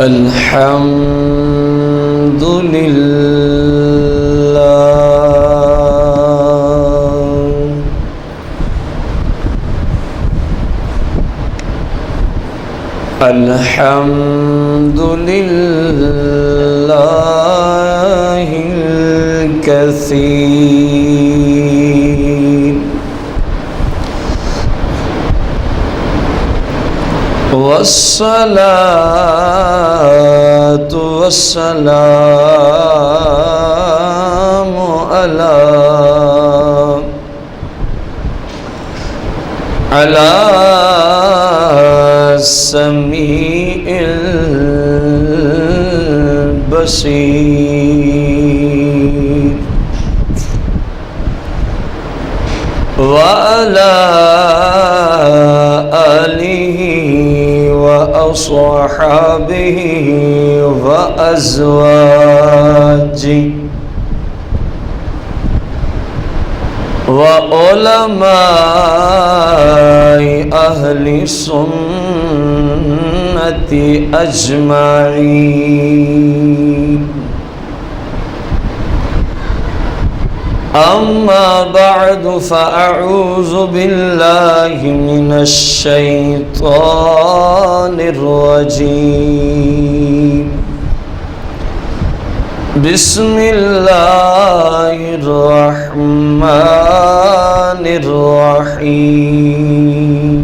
الحمد لله الحمد لله الكثير والصلاة والسلام على السميع البصير وعلى آله وأصحابه وأزواجه وعلماء أهل السنة أجمعين. أما بعد فأعوذ بالله من الشيطان الرجيم. بسم الله الرحمن الرحيم.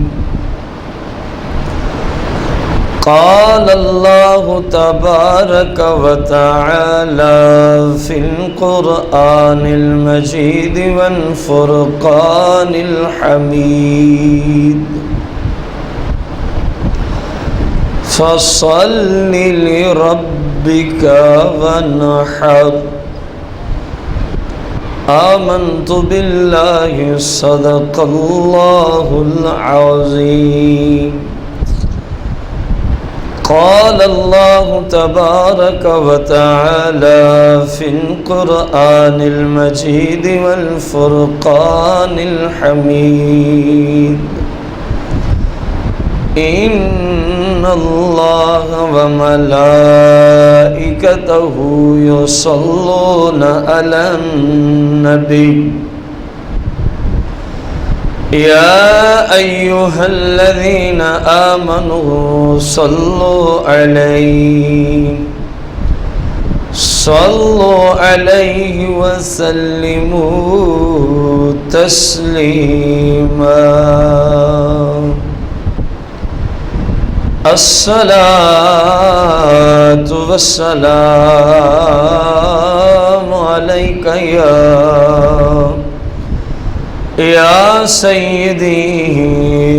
قال الله تبارك وتعالى في القرآن المجيد والفرقان الحميد. فصل لربك وانحر. آمنت بالله صدق الله العظيم. قال الله تبارك وتعالى في القرآن المجيد والفرقان الحميد. إن الله وملائكته يصلون على النبي. يا أيها الذين آمنوا صلوا عليه وسلموا تسليما. الصلاة والسلام عليك يا سيدي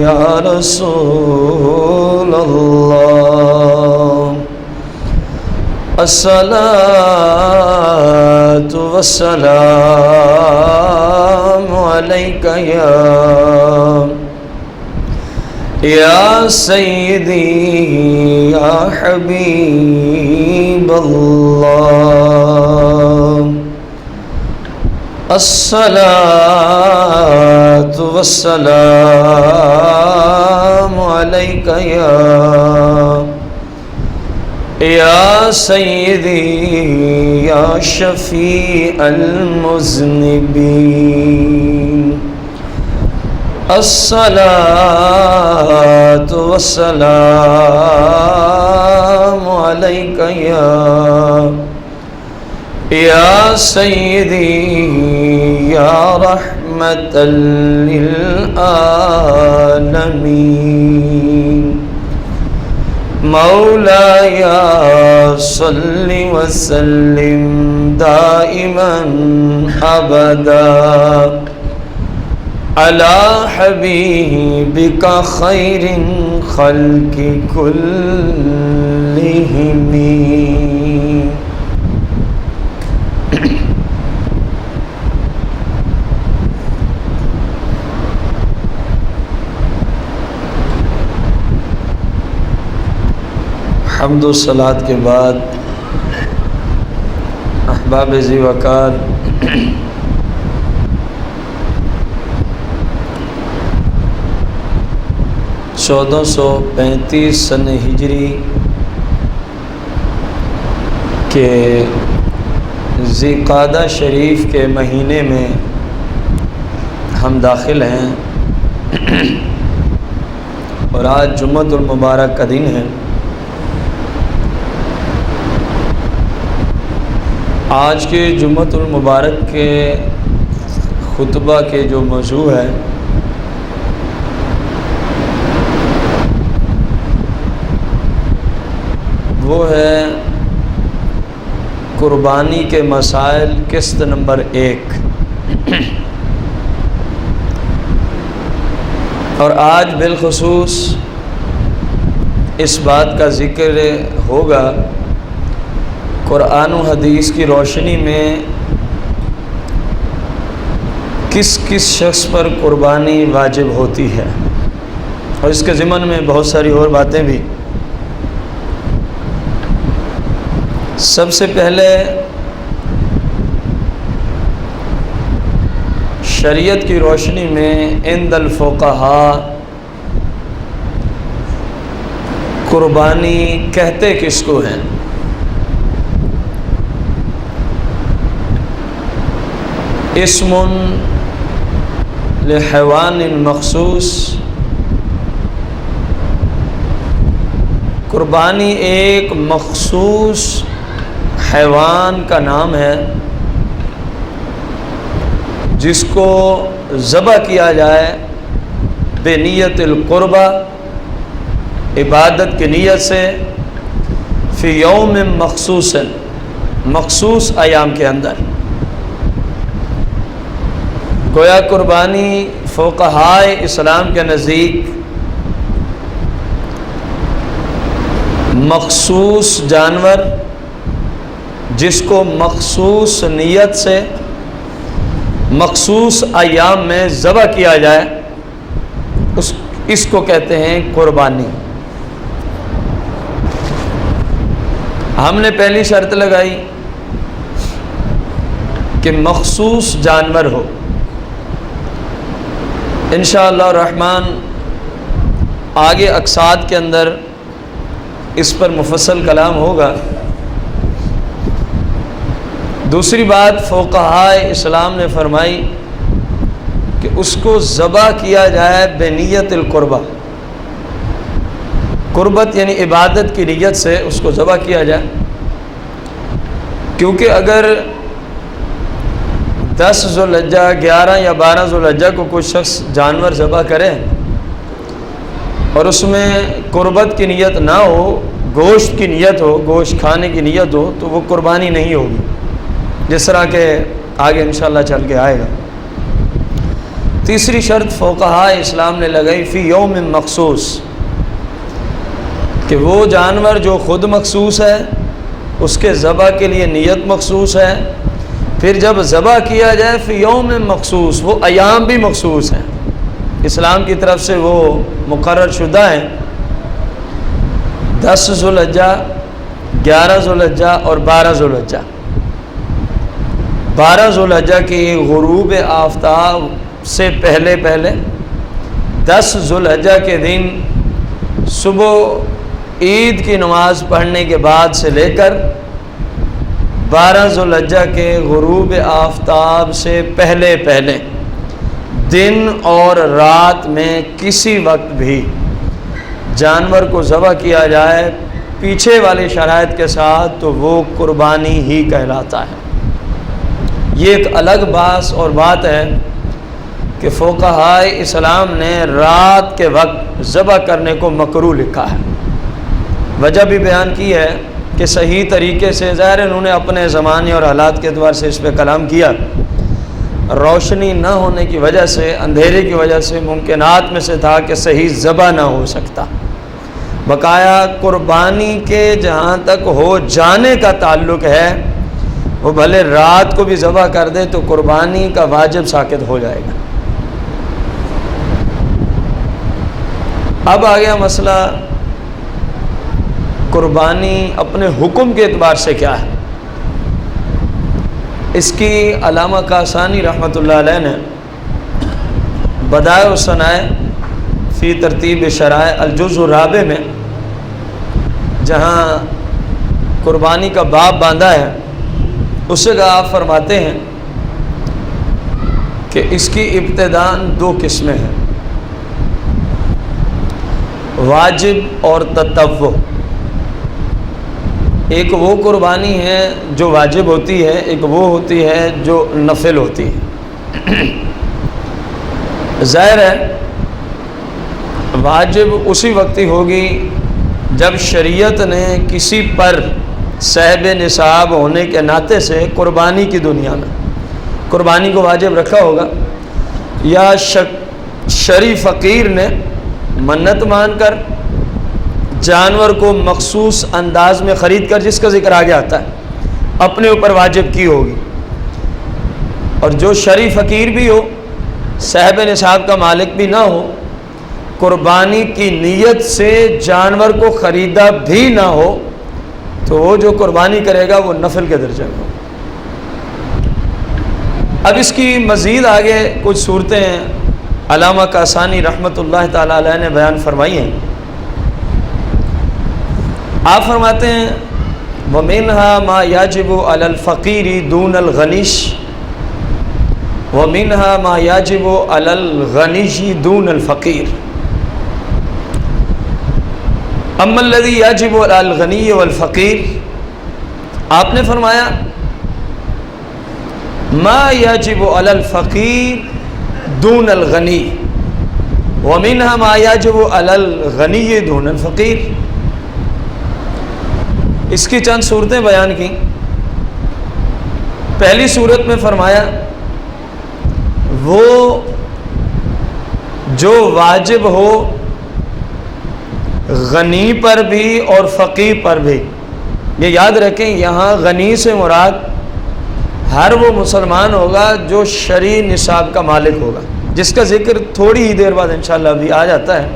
يا رسول الله. الصلاة والسلام عليك يا سيدي يا حبيب الله. الصلاة والسلام عليك يا سيدي يا شفيع المذنبين. الصلاة والسلام عليك يا سيدي يا رحمة للعالمين. مولاي صل وسلم دائما أبدا على حبيبك خير خلق كلهم. حمد و صلات کے بعد احباب ذی وقار، 1435 سن ہجری کہ ذی قعدہ شریف کے مہینے میں ہم داخل ہیں اور آج جمعۃ المبارک کا دن ہے۔ آج کے جمعۃ المبارک کے خطبہ کے جو موضوع ہے وہ ہے قربانی کے مسائل قسط نمبر 1۔ اور آج بالخصوص اس بات کا ذکر ہوگا قرآن و حدیث کی روشنی میں کس کس شخص پر قربانی واجب ہوتی ہے، اور اس کے ضمن میں بہت ساری اور باتیں بھی۔ سب سے پہلے شریعت کی روشنی میں عند الفقہاء قربانی کہتے کس کو ہیں؟ اسم لحیوان مخصوص، قربانی ایک مخصوص حیوان کا نام ہے جس کو ذبح کیا جائے بنیت القربہ، عبادت کی نیت سے، فی یوم مخصوص، مخصوص ایام کے اندر۔ گویا قربانی فقہائے اسلام کے نزدیک مخصوص جانور جس کو مخصوص نیت سے مخصوص ایام میں ذبح کیا جائے اس کو کہتے ہیں قربانی۔ ہم نے پہلی شرط لگائی کہ مخصوص جانور ہو۔ انشاءاللہ الرحمن آگے اقساط کے اندر اس پر مفصل کلام ہوگا۔ دوسری بات فقہائے اسلام نے فرمائی کہ اس کو ذبح کیا جائے بنیت القربہ، قربت یعنی عبادت کی نیت سے اس کو ذبح کیا جائے، کیونکہ اگر 10 ذوالحجہ 11 یا 12 ذوالحجہ کو کوئی شخص جانور ذبح کرے اور اس میں قربت کی نیت نہ ہو، گوشت کی نیت ہو، گوشت کھانے کی نیت ہو، تو وہ قربانی نہیں ہوگی، جس طرح کہ آگے انشاءاللہ چل کے آئے گا۔ تیسری شرط فقہائے اسلام نے لگائی فی یوم مخصوص، کہ وہ جانور جو خود مخصوص ہے اس کے ذبح کے لیے نیت مخصوص ہے، پھر جب ذبح کیا جائے فی یوم مخصوص، وہ ایام بھی مخصوص ہیں، اسلام کی طرف سے وہ مقرر شدہ ہیں۔ 10 ذوالحجہ 11 ذوالحجہ اور 12 ذوالحجہ۔ 12 ذوالحجہ کی غروب آفتاب سے پہلے 10 ذوالحجہ کے دن صبح عید کی نماز پڑھنے کے بعد سے لے کر 12 ذوالحجہ کے غروب آفتاب سے پہلے دن اور رات میں کسی وقت بھی جانور کو ذبح کیا جائے پیچھے والی شرائط کے ساتھ تو وہ قربانی ہی کہلاتا ہے۔ یہ ایک الگ باس اور بات ہے کہ فقہائے اسلام نے رات کے وقت ذبح کرنے کو مکروہ لکھا ہے۔ وجہ بھی بیان کی ہے کہ صحیح طریقے سے، ظاہر انہوں نے اپنے زمانے اور حالات کے اعتبار سے اس پہ کلام کیا، روشنی نہ ہونے کی وجہ سے، اندھیرے کی وجہ سے ممکنات میں سے تھا کہ صحیح ذبح نہ ہو سکتا۔ بقایا قربانی کے جہاں تک ہو جانے کا تعلق ہے، وہ بھلے رات کو بھی ذبح کر دے تو قربانی کا واجب ساقط ہو جائے گا۔ اب آ گیا مسئلہ قربانی اپنے حکم کے اعتبار سے کیا ہے۔ اس کی علامہ کاسانی رحمۃ اللہ علیہ نے بدائع الصنائع فی ترتیب شرائع الجزء الرابع میں، جہاں قربانی کا باب باندھا ہے، اس سے آپ فرماتے ہیں کہ اس کی ابتداءً 2 قسمیں ہیں، واجب اور تطوع۔ ایک وہ قربانی ہے جو واجب ہوتی ہے، ایک وہ ہوتی ہے جو نفل ہوتی ہے۔ ظاہر ہے واجب اسی وقت ہی ہوگی جب شریعت نے کسی پر صاحب نصاب ہونے کے ناطے سے قربانی کی دنیا میں قربانی کو واجب رکھا ہوگا، یا شرعی فقیر نے منت مان کر جانور کو مخصوص انداز میں خرید کر، جس کا ذکر آگے آتا ہے، اپنے اوپر واجب کی ہوگی۔ اور جو شرعی فقیر بھی ہو، صاحب نصاب کا مالک بھی نہ ہو، قربانی کی نیت سے جانور کو خریدا بھی نہ ہو، تو وہ جو قربانی کرے گا وہ نفل کے درجے میں ہو۔ اب اس کی مزید آگے کچھ صورتیں علامہ کاسانی رحمۃ اللہ تعالی علیہ نے بیان فرمائی ہیں۔ آپ فرماتے ہیں وَمِنْهَا مَا يَجِبُ عَلَى الْفَقِيرِ دُونَ الْغَنِيِّ وَمِنْهَا مَا يَجِبُ عَلَى الْغَنِيِّ دُونَ الْفَقِيرِ اما الذي يجب على الغنی والفقیر، آپ نے فرمایا ما يجب على الفقیر دون الغنی ومنها ما يجب على الغنی دون الفقیر۔ اس کی چند صورتیں بیان کی۔ پہلی صورت میں فرمایا وہ جو واجب ہو غنی پر بھی اور فقیر پر بھی۔ یہ یاد رکھیں، یہاں غنی سے مراد ہر وہ مسلمان ہوگا جو شرعی نصاب کا مالک ہوگا، جس کا ذکر تھوڑی ہی دیر بعد انشاءاللہ ابھی آ جاتا ہے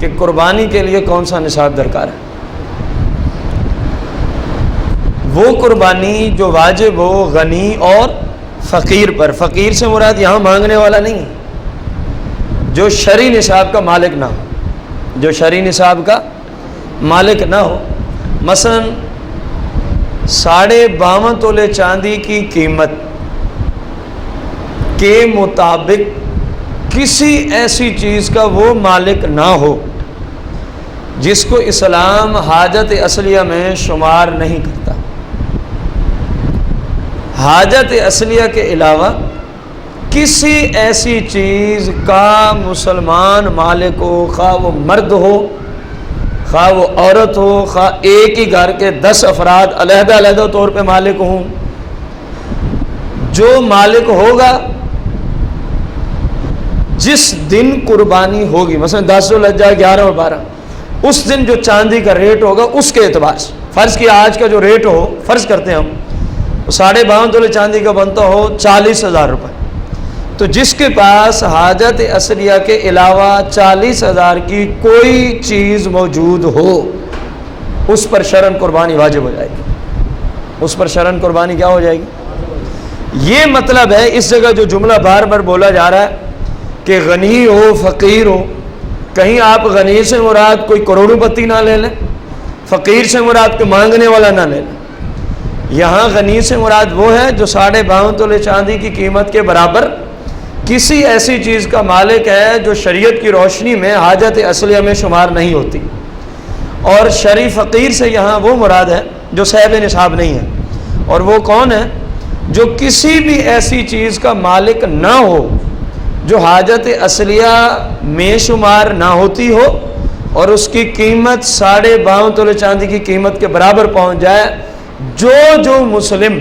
کہ قربانی کے لیے کون سا نصاب درکار ہے۔ وہ قربانی جو واجب ہو غنی اور فقیر پر، فقیر سے مراد یہاں مانگنے والا نہیں ہے، جو شرعی نصاب کا مالک نہ ہو، جو شرعی نصاب کا مالک نہ ہو۔ مثلا 52.5 تولے چاندی کی قیمت کے مطابق کسی ایسی چیز کا وہ مالک نہ ہو جس کو اسلام حاجت اصلیہ میں شمار نہیں کرتا۔ حاجت اصلیہ کے علاوہ کسی ایسی چیز کا مسلمان مالک ہو، خواہ وہ مرد ہو، خواہ وہ عورت ہو، خواہ ایک ہی گھر کے 10 افراد علیحدہ علیحدہ طور پہ مالک ہوں، جو مالک ہوگا جس دن قربانی ہوگی، مثلا 10 ذوالحجہ 11 اور 12، اس دن جو چاندی کا ریٹ ہوگا اس کے اعتبار سے، فرض کیا آج کا جو ریٹ ہو، فرض کرتے ہیں ہم 52.5 تولے چاندی کا بنتا ہو 40,000 روپے، تو جس کے پاس حاجت اصلیہ کے علاوہ 40,000 کی کوئی چیز موجود ہو، اس پر شرعاً قربانی واجب ہو جائے گی، اس پر شرعاً قربانی کیا ہو جائے گی۔ یہ مطلب ہے اس جگہ جو جملہ بار بار بولا جا رہا ہے کہ غنی ہو فقیر ہو، کہیں آپ غنی سے مراد کوئی کروڑوں پتی نہ لے لیں، فقیر سے مراد کوئی مانگنے والا نہ لے لیں۔ یہاں غنی سے مراد وہ ہے جو 52.5 تولے چاندی کی قیمت کے برابر کسی ایسی چیز کا مالک ہے جو شریعت کی روشنی میں حاجت اصلیہ میں شمار نہیں ہوتی، اور شرعی فقیر سے یہاں وہ مراد ہے جو صاحب نصاب نہیں ہے، اور وہ کون ہے؟ جو کسی بھی ایسی چیز کا مالک نہ ہو جو حاجت اصلیہ میں شمار نہ ہوتی ہو اور اس کی قیمت 52.5 تولے چاندی کی قیمت کے برابر پہنچ جائے۔ جو مسلم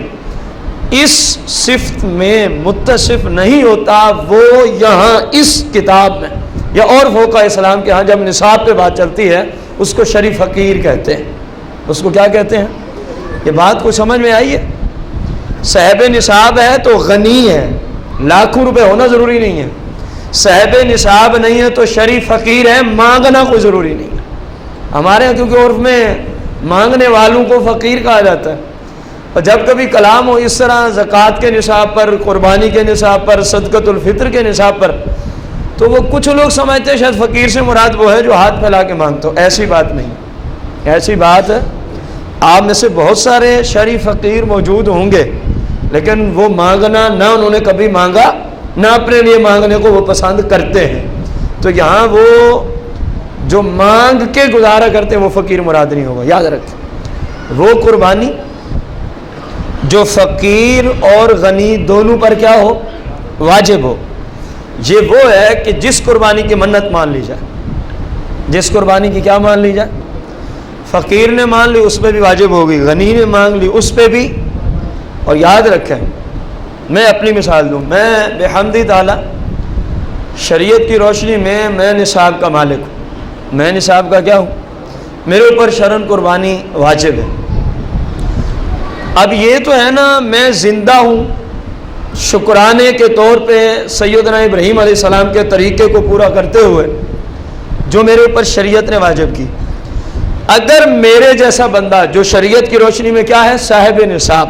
اس صفت میں متصف نہیں ہوتا وہ یہاں اس کتاب میں یا اور فوقہ اسلام کے ہاں جب نصاب پہ بات چلتی ہے اس کو شرعی فقیر کہتے ہیں۔ اس کو کیا کہتے ہیں؟ یہ بات کو سمجھ میں آئی ہے؟ صاحب نصاب ہے تو غنی ہے، لاکھوں روپے ہونا ضروری نہیں ہے۔ صاحب نصاب نہیں ہے تو شرعی فقیر ہے، مانگنا کوئی ضروری نہیں ہے۔ ہمارے یہاں کیونکہ عرف میں مانگنے والوں کو فقیر کہا جاتا ہے، اور جب کبھی کلام ہو اس طرح زکوٰۃ کے نصاب پر، قربانی کے نصاب پر، صدقۃ الفطر کے نصاب پر، تو وہ کچھ لوگ سمجھتے ہیں شاید فقیر سے مراد وہ ہے جو ہاتھ پھیلا کے مانگتا ہو۔ ایسی بات نہیں، ایسی بات آپ میں سے بہت سارے شرعی فقیر موجود ہوں گے، لیکن وہ مانگنا نہ انہوں نے کبھی مانگا، نہ اپنے لیے مانگنے کو وہ پسند کرتے ہیں. تو یہاں وہ جو مانگ کے گزارا کرتے ہیں وہ فقیر مراد نہیں ہوگا، یاد رکھیں. وہ قربانی جو فقیر اور غنی دونوں پر کیا ہو، واجب ہو، یہ وہ ہے کہ جس قربانی کی منت مان لی جائے. جس قربانی کی کیا مان لی جائے؟ فقیر نے مان لی اس پہ بھی واجب ہوگی، غنی نے مانگ لی اس پہ بھی. اور یاد رکھیں، میں اپنی مثال دوں، میں بحمد تعالی شریعت کی روشنی میں نصاب کا مالک ہوں. میں نصاب کا کیا ہوں؟ میرے اوپر شرعاً قربانی واجب ہے. اب یہ تو ہے نا، میں زندہ ہوں، شکرانے کے طور پہ سیدنا ابراہیم علیہ السلام کے طریقے کو پورا کرتے ہوئے جو میرے اوپر شریعت نے واجب کی. اگر میرے جیسا بندہ جو شریعت کی روشنی میں کیا ہے، صاحب نصاب،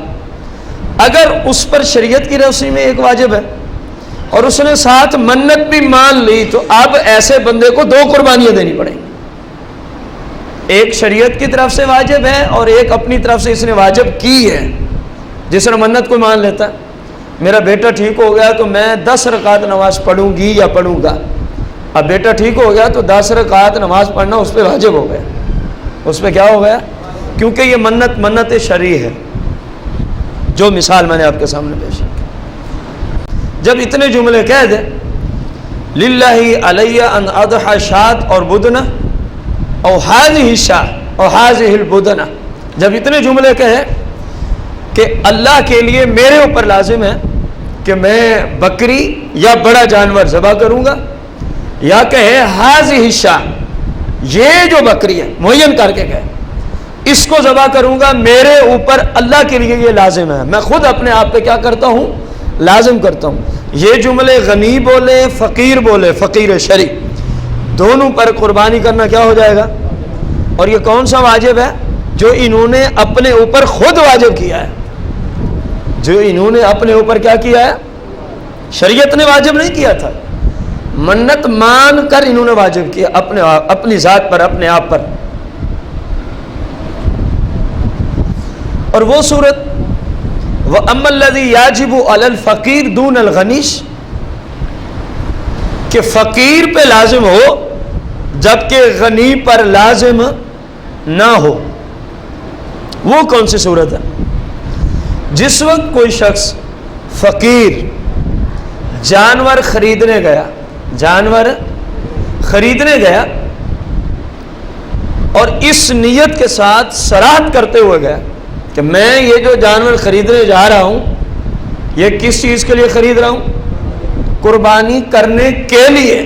اگر اس پر شریعت کی روشنی میں ایک واجب ہے اور اس نے ساتھ منت بھی مان لی، تو اب ایسے بندے کو دو قربانیاں دینی پڑیں گی. ایک شریعت کی طرف سے واجب ہے اور ایک اپنی طرف سے اس نے واجب کی ہے. جس نے منت کو مان لیتا، میرا بیٹا ٹھیک ہو گیا تو میں 10 رکعت نماز پڑھوں گی یا پڑھوں گا. اب بیٹا ٹھیک ہو گیا تو 10 رکعت نماز پڑھنا اس پہ واجب ہو گیا. اس پہ کیا ہو گیا؟ کیونکہ یہ منت شرعی ہے، جو مثال میں نے آپ کے سامنے پیش کی. جب اتنے جملے کہہ دے، للہ علیہ ان اضحی شاۃ اور بدنہ او ہذہ الشاۃ او ہذہ البدنہ، جب اتنے جملے کہے کہ اللہ کے لیے میرے اوپر لازم ہے کہ میں بکری یا بڑا جانور ذبح کروں گا، یا کہے ہذہ الشاۃ، یہ جو بکری ہے معین کر کے کہے اس کو ذبح کروں گا، میرے اوپر اللہ کے لیے یہ لازم ہے، میں خود اپنے آپ پہ کیا کرتا ہوں، لازم کرتا ہوں. یہ جملے غنی بولے، فقیر بولے، فقیر شرعی، دونوں پر قربانی کرنا کیا ہو جائے گا. اور یہ کون سا واجب ہے؟ جو انہوں نے اپنے اوپر خود واجب کیا ہے. جو انہوں نے اپنے اوپر کیا کیا ہے، شریعت نے واجب نہیں کیا تھا، منت مان کر انہوں نے واجب کیا اپنی ذات پر، اپنے آپ پر. اور وہ صورت وَأَمَّا الَّذِي يَجِبُ عَلَى الْفَقِيرِ دُونَ الْغَنِيِّ، کہ فقیر پہ لازم ہو جبکہ غنی پر لازم نہ ہو. وہ کون سی صورت ہے؟ جس وقت کوئی شخص فقیر جانور خریدنے گیا اور اس نیت کے ساتھ صراحت کرتے ہوئے گیا کہ میں یہ جو جانور خریدنے جا رہا ہوں یہ کس چیز کے لیے خرید رہا ہوں؟ قربانی کرنے کے لیے.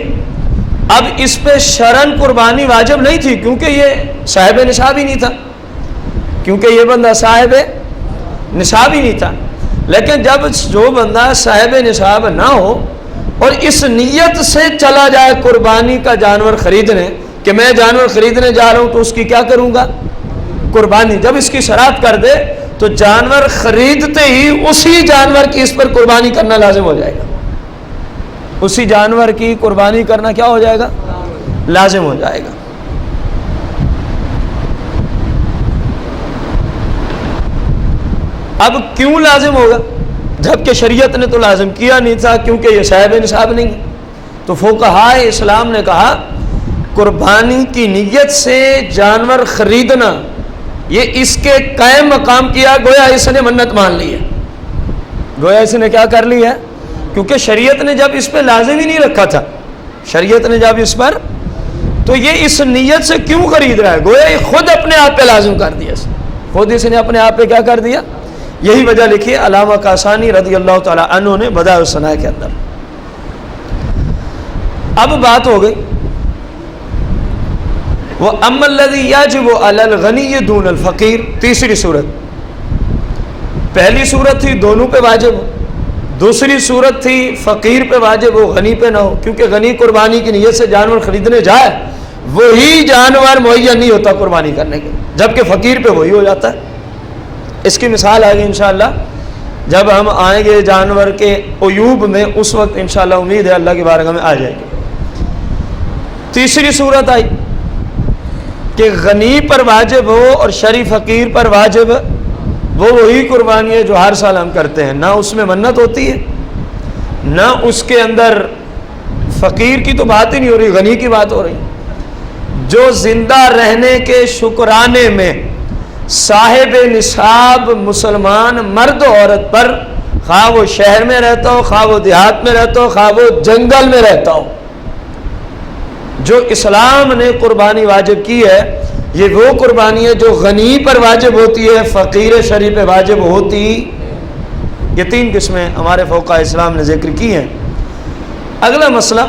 اب اس پہ شرعاً قربانی واجب نہیں تھی کیونکہ یہ صاحب نصاب ہی نہیں تھا، کیونکہ یہ بندہ صاحب نصاب ہی نہیں تھا. لیکن جب جو بندہ صاحب نصاب نہ ہو اور اس نیت سے چلا جائے قربانی کا جانور خریدنے کہ میں جانور خریدنے جا رہا ہوں تو اس کی کیا کروں گا؟ قربانی. جب اس کی شرائط کر دے تو جانور خریدتے ہی اسی جانور کی اس پر قربانی کرنا لازم ہو جائے گا. اسی جانور کی قربانی کرنا کیا ہو جائے گا؟ لازم ہو جائے گا. اب کیوں لازم ہوگا جبکہ شریعت نے تو لازم کیا نہیں تھا؟ کیونکہ یہ صاحب نصاب نہیں ہے. تو فقہائے اسلام نے کہا قربانی کی نیت سے جانور خریدنا یہ اس کے قائم مقام کیا، گویا اس نے منت مان لی ہے، گویا اس نے کیا کر لی ہے. کیونکہ شریعت نے جب اس پہ لازم ہی نہیں رکھا تھا، شریعت نے جب اس پر، تو یہ اس نیت سے کیوں خرید رہا ہے؟ گویا یہ خود اپنے آپ پہ لازم کر دیا، خود اس نے اپنے آپ پہ کیا کر دیا. یہی وجہ لکھی علامہ کاسانی رضی اللہ تعالی عنہ نے بدائع الصنائع کے اندر. اب بات ہو گئی وَأَمَّا الَّذِي يَجِبُ عَلَى الْغَنِيِّ دُونَ الْفَقِيرِ، تیسری صورت. پہلی صورت تھی دونوں پہ واجب ہو، دوسری صورت تھی فقیر پہ واجب ہو غنی پہ نہ ہو. کیونکہ غنی قربانی کی نیت سے جانور خریدنے جائے وہی جانور معین نہیں ہوتا قربانی کرنے کے، جبکہ فقیر پہ وہی ہو جاتا ہے. اس کی مثال آئے گی انشاءاللہ جب ہم آئیں گے جانور کے عیوب میں، اس وقت انشاءاللہ امید ہے اللہ کی بارگاہ میں آ جائے گی. تیسری صورت آئی کہ غنی پر واجب ہو اور شریف فقیر پر واجب وہ وہی قربانی ہے جو ہر سال ہم کرتے ہیں، نہ اس میں منت ہوتی ہے، نہ اس کے اندر فقیر کی تو بات ہی نہیں ہو رہی، غنی کی بات ہو رہی۔ جو زندہ رہنے کے شکرانے میں صاحب نصاب مسلمان مرد و عورت پر، خواہ وہ شہر میں رہتا ہو، خواہ وہ دیہات میں رہتا ہو، خواہ وہ جنگل میں رہتا ہو، جو اسلام نے قربانی واجب کی ہے، یہ وہ قربانی ہے جو غنی پر واجب ہوتی ہے، فقیر شریف پہ واجب ہوتی۔ یہ تین قسمیں ہمارے فقہاء اسلام نے ذکر کی ہیں۔ اگلا مسئلہ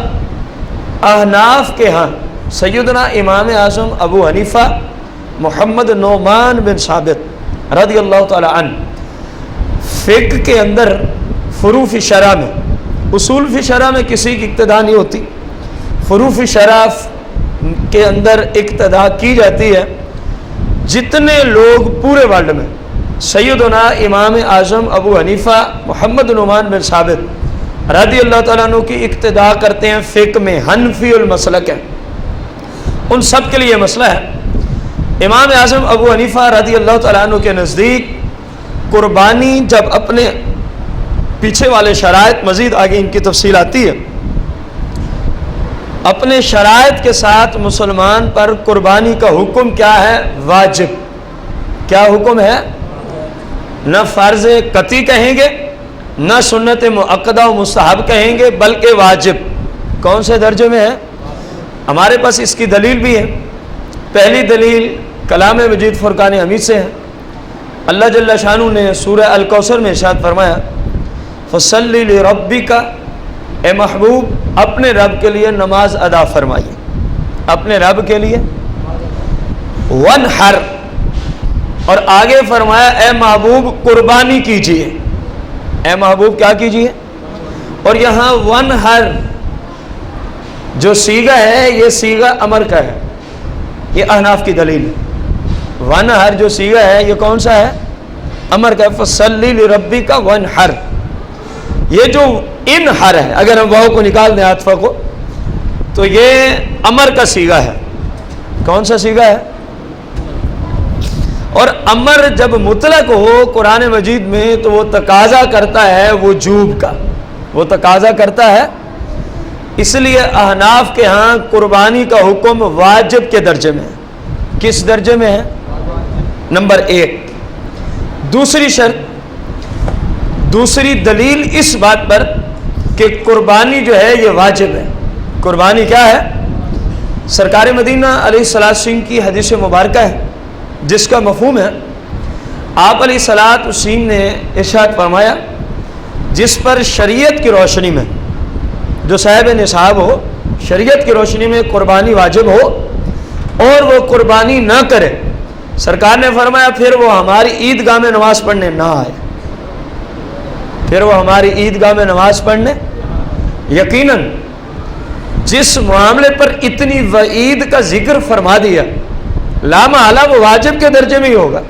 احناف کے ہاں سیدنا امام اعظم ابو حنیفہ محمد نعمان بن ثابت رضی اللہ تعالی عنہ فقہ کے اندر فروع فی شرع میں، اصول فی شرع میں کسی کی اقتداء نہیں ہوتی، فروع فی شرع کے اندر اقتداء کی جاتی ہے۔ جتنے لوگ پورے ورلڈ میں سیدنا امام اعظم ابو حنیفہ محمد نعمان بن ثابت رضی اللہ تعالیٰ عنہ کی اقتداء کرتے ہیں، فقہ میں حنفی المسلک ہے، ان سب کے لیے مسئلہ ہے۔ امام اعظم ابو حنیفہ رضی اللہ تعالیٰ عنہ کے نزدیک قربانی جب اپنے پیچھے والے شرائط، مزید آگے ان کی تفصیل آتی ہے، اپنے شرائط کے ساتھ مسلمان پر قربانی کا حکم کیا ہے؟ واجب۔ کیا حکم ہے؟ نہ فرض قطعی کہیں گے، نہ سنت مؤکدہ و مستحب کہیں گے، بلکہ واجب۔ کون سے درجے میں ہے؟ ہمارے پاس اس کی دلیل بھی ہے۔ پہلی دلیل کلام مجید فرقان حمید سے ہے۔ اللہ جل شانہ نے سورہ الکوثر میں ارشاد فرمایا فصلی لربک، اے محبوب اپنے رب کے لیے نماز ادا فرمائیے، اپنے رب کے لیے ونحر، اور آگے فرمایا اے محبوب قربانی کیجئے، اے محبوب کیا کیجئے؟ اور یہاں ونحر جو صیغہ ہے یہ صیغہ امر کا ہے، یہ احناف کی دلیل ہے۔ ونحر جو صیغہ ہے یہ کون سا ہے؟ امر کا ہے۔ فصلی لربک ونحر، یہ جو انحر ہے، اگر ہم واو کو نکال دیں عاطفہ کو، تو یہ امر کا صیغہ ہے۔ کون سا صیغہ ہے؟ اور امر جب مطلق ہو قرآن مجید میں تو وہ تقاضا کرتا ہے وجوب کا، وہ تقاضا کرتا ہے۔ اس لیے احناف کے ہاں قربانی کا حکم واجب کے درجے میں ہے۔ کس درجے میں ہے؟ نمبر 1۔ دوسری شرط، دوسری دلیل اس بات پر کہ قربانی جو ہے یہ واجب ہے۔ قربانی کیا ہے؟ سرکار مدینہ علیہ السلام کی حدیث مبارکہ ہے جس کا مفہوم ہے، آپ علیہ السلام نے ارشاد فرمایا جس پر شریعت کی روشنی میں، جو صاحب نصاب ہو، شریعت کی روشنی میں قربانی واجب ہو اور وہ قربانی نہ کرے، سرکار نے فرمایا پھر وہ ہماری عیدگاہ میں نماز پڑھنے نہ آئے، پھر وہ ہماری عیدگاہ میں نماز پڑھنے۔ یقیناً جس معاملے پر اتنی وعید کا ذکر فرما دیا، لا محالہ وہ واجب کے درجے میں ہی ہوگا۔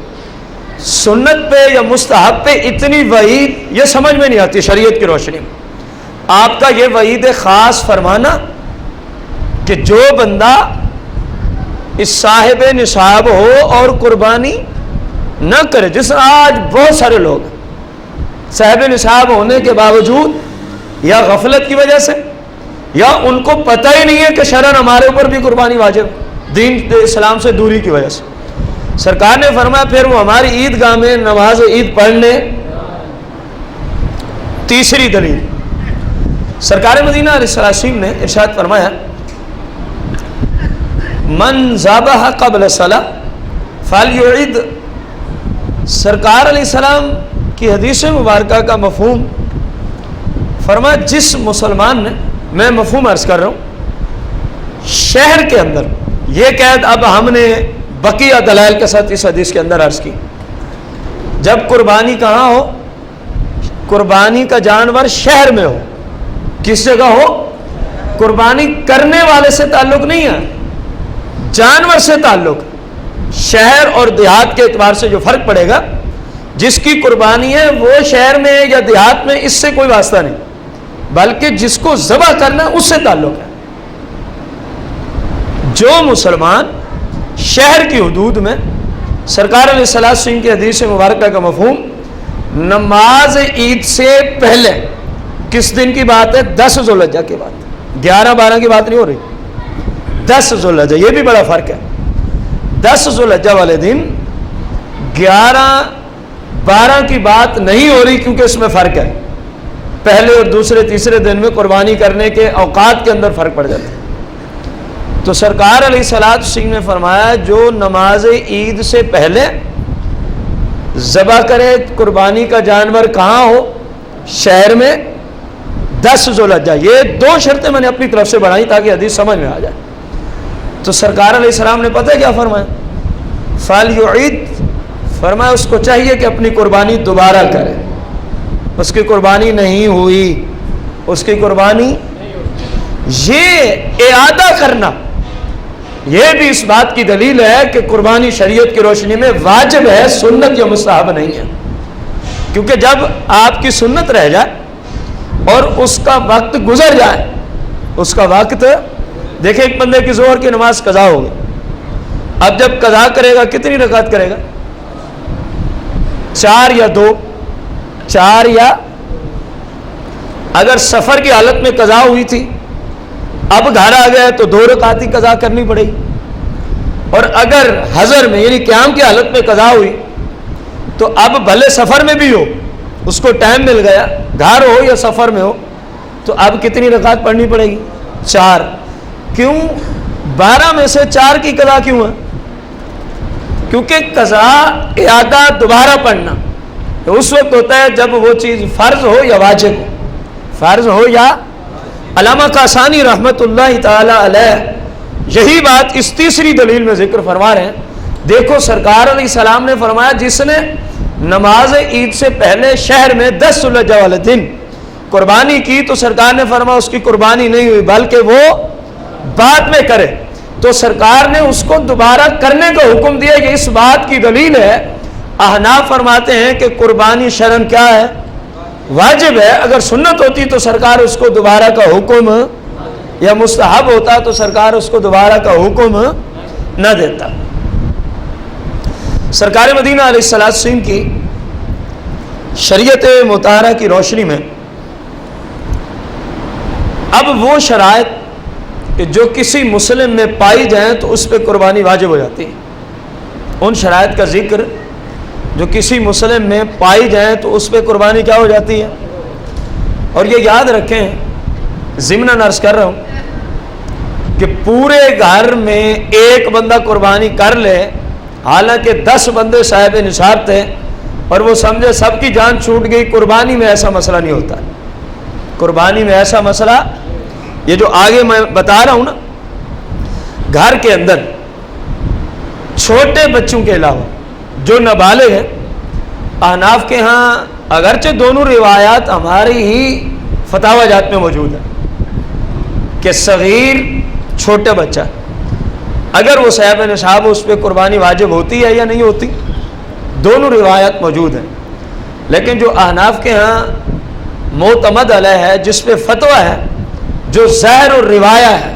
سنت پہ یا مستحب پہ اتنی وعید یہ سمجھ میں نہیں آتی شریعت کی روشنی میں۔ آپ کا یہ وعید خاص فرمانا کہ جو بندہ اس صاحب نصاب ہو اور قربانی نہ کرے، جس آج بہت سارے لوگ صاحب نصاب ہونے کے باوجود یا غفلت کی وجہ سے یا ان کو پتہ ہی نہیں ہے کہ شرعاً ہمارے اوپر بھی قربانی واجب، دین اسلام سے دوری کی وجہ سے، سرکار نے فرمایا پھر وہ ہماری عیدگاہ میں نماز عید پڑھنے۔ تیسری دلیل، سرکار مدینہ علیہ السلام نے ارشاد فرمایا من ذبح قبل الصلاۃ فلیعد۔ سرکار علیہ السلام کی حدیث مبارکہ کا مفہوم فرمایا جس مسلمان نے، میں مفہوم عرض کر رہا ہوں، شہر کے اندر، یہ قید اب ہم نے بقیہ دلائل کے ساتھ اس حدیث کے اندر عرض کی، جب قربانی کہاں ہو؟ قربانی کا جانور شہر میں ہو، کس جگہ ہو؟ قربانی کرنے والے سے تعلق نہیں ہے، جانور سے تعلق۔ شہر اور دیہات کے اعتبار سے جو فرق پڑے گا، جس کی قربانی ہے وہ شہر میں یا دیہات میں، اس سے کوئی واسطہ نہیں، بلکہ جس کو ذبح کرنا ہے اس سے تعلق ہے۔ جو مسلمان شہر کی حدود میں سرکار علیہ السلام کی حدیث مبارکہ کا مفہوم نماز عید سے پہلے کس دن کی بات ہے؟ 10 ذوالحجہ کی بات، 11-12 کی بات نہیں ہو رہی، 10 ذوالحجہ، یہ بھی بڑا فرق ہے۔ 10 ذوالحجہ والے دن 11-12 کی بات نہیں ہو رہی، کیونکہ اس میں فرق ہے، پہلے اور دوسرے تیسرے دن میں قربانی کرنے کے اوقات کے اندر فرق پڑ جاتا ہے۔ تو سرکار علیہ السلام نے فرمایا جو نماز عید سے پہلے ذبح کرے قربانی کا جانور کہاں ہو؟ شہر میں 10 ذوالحجہ۔ یہ 2 شرطیں میں نے اپنی طرف سے بڑھائی تاکہ حدیث سمجھ میں آ جائے۔ تو سرکار علیہ السلام نے پتہ ہے کیا فرمایا؟ فَلْيُعِدْ، فرمایا اس کو چاہیے کہ اپنی قربانی دوبارہ کرے۔ اس کی قربانی نہیں ہوئی، اس کی قربانی، یہ اعادہ کرنا یہ بھی اس بات کی دلیل ہے کہ قربانی شریعت کی روشنی میں واجب ہے، سنت یا مستحب نہیں ہے۔ کیونکہ جب آپ کی سنت رہ جائے اور اس کا وقت گزر جائے، اس کا وقت، دیکھیں ایک بندے کی ظہر کی نماز قضا ہوگی، اب جب قضا کرے گا کتنی رکعت کرے گا؟ 4 یا 2؟ 4 یا، اگر سفر کی حالت میں قضا ہوئی تھی اب گھر آ گیا تو 2 رکعت ہی قضا کرنی پڑے گی، اور اگر حضر میں یعنی قیام کی حالت میں قضا ہوئی تو اب بھلے سفر میں بھی ہو، اس کو ٹائم مل گیا، گھر ہو یا سفر میں ہو، تو اب کتنی رکعت پڑھنی پڑے گی؟ 4۔ کیوں 12 میں سے 4 کی قضا کیوں ہے؟ کیونکہ قضا اعادہ دوبارہ پڑھنا اس وقت ہوتا ہے جب وہ چیز فرض ہو یا واجب ہو، فرض ہو یا، علامہ قاسانی رحمۃ اللہ تعالی علیہ یہی بات اس تیسری دلیل میں ذکر فرما رہے ہیں۔ دیکھو سرکار علیہ السلام نے فرمایا جس نے نماز عید سے پہلے شہر میں 10 ذوالحجہ والے دن قربانی کی تو سرکار نے فرمایا اس کی قربانی نہیں ہوئی بلکہ وہ بعد میں کرے، تو سرکار نے اس کو دوبارہ کرنے کا حکم دیا۔ یہ اس بات کی دلیل ہے، احناف فرماتے ہیں کہ قربانی شرعاً کیا ہے؟ واجب ہے۔ اگر سنت ہوتی تو سرکار اس کو دوبارہ کا حکم، یا مستحب ہوتا تو سرکار اس کو دوبارہ کا حکم نہ دیتا۔ سرکار مدینہ علیہ السلام کی شریعت مطہرہ کی روشنی میں اب وہ شرائط کہ جو کسی مسلم میں پائی جائیں تو اس پہ قربانی واجب ہو جاتی ہے، ان شرائط کا ذکر جو کسی مسلم میں پائی جائیں تو اس پہ قربانی کیا ہو جاتی ہے۔ اور یہ یاد رکھیں، ضمناً عرض کر رہا ہوں کہ پورے گھر میں ایک بندہ قربانی کر لے، حالانکہ 10 بندے صاحب نصاب تھے اور وہ سمجھے سب کی جان چھوٹ گئی، قربانی میں ایسا مسئلہ نہیں ہوتا۔ قربانی میں ایسا مسئلہ، یہ جو آگے میں بتا رہا ہوں نا، گھر کے اندر چھوٹے بچوں کے علاوہ جو نابالغ ہیں، احناف کے ہاں اگرچہ دونوں روایات ہماری ہی فتاوی جات میں موجود ہے کہ صغیر چھوٹا بچہ اگر وہ صاحب نصاب اس پہ قربانی واجب ہوتی ہے یا نہیں ہوتی، دونوں روایات موجود ہیں، لیکن جو احناف کے ہاں معتمد علیہ ہے، جس پہ فتویٰ ہے، جو ظاہر و روایہ ہے،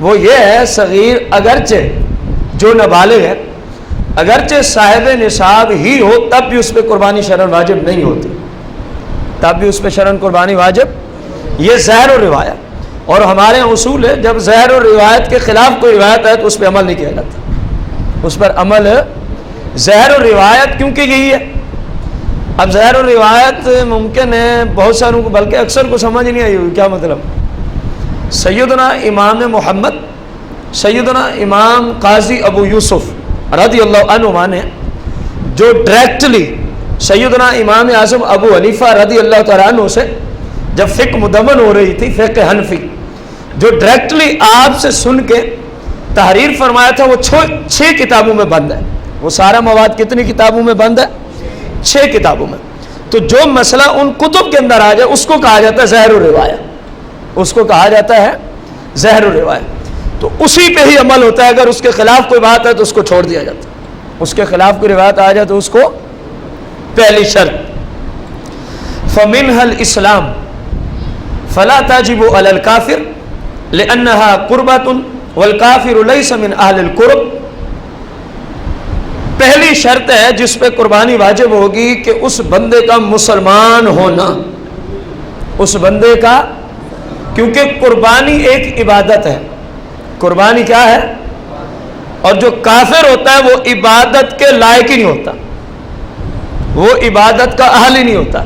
وہ یہ ہے صغیر اگرچہ جو نابالغ ہے، اگرچہ صاحب نصاب ہی ہو تب بھی اس پہ قربانی شرعاً واجب نہیں ہوتی، تب بھی اس پہ شرعاً قربانی واجب، یہ ظاہر و روایت۔ اور ہمارے اصول ہے جب ظاہر و روایت کے خلاف کوئی روایت ہے تو اس پہ عمل نہیں کیا جاتا، اس پر عمل ظاہر و روایت، کیونکہ یہی ہے۔ اب ظاہر و روایت ممکن ہے بہت ساروں کو، بلکہ اکثر کو سمجھ نہیں آئی ہوئی کیا مطلب۔ سیدنا امام محمد، سیدنا امام قاضی ابو یوسف رضی اللہ عنہ نے جو ڈائریکٹلی سیدنا امام اعظم ابو حنیفہ رضی اللہ تعالیٰ عنہ سے جب فقہ مدون ہو رہی تھی، فقہ حنفی، جو ڈائریکٹلی آپ سے سن کے تحریر فرمایا تھا، وہ 6 کتابوں میں بند ہے۔ وہ سارا مواد کتنی کتابوں میں بند ہے؟ 6 کتابوں میں۔ تو جو مسئلہ ان کتب کے اندر آ جائے اس کو کہا جاتا ہے ظاہر و روایت، اس کو کہا جاتا ہے ظاہر و روایت۔ تو اسی پہ ہی عمل ہوتا ہے، اگر اس کے خلاف کوئی بات ہے تو اس کو چھوڑ دیا جاتا ہے، اس کے خلاف کوئی روایت آ جائے تو اس کو پہلی شرط فَمِنْهَا الْإِسْلَامُ فَلَا تَجِبُ عَلَى الْكَافِرِ لِأَنَّهَا قُرْبَةٌ وَالْكَافِرُ لَيْسَ مِنْ أَهْلِ الْقُرْبِ پہلی شرط ہے جس پہ قربانی واجب ہوگی کہ اس بندے کا مسلمان ہونا، اس بندے کا، کیونکہ قربانی ایک عبادت ہے۔ قربانی کیا ہے؟ اور جو کافر ہوتا ہے وہ عبادت کے لائق ہی نہیں ہوتا، وہ عبادت کا اہل ہی نہیں ہوتا،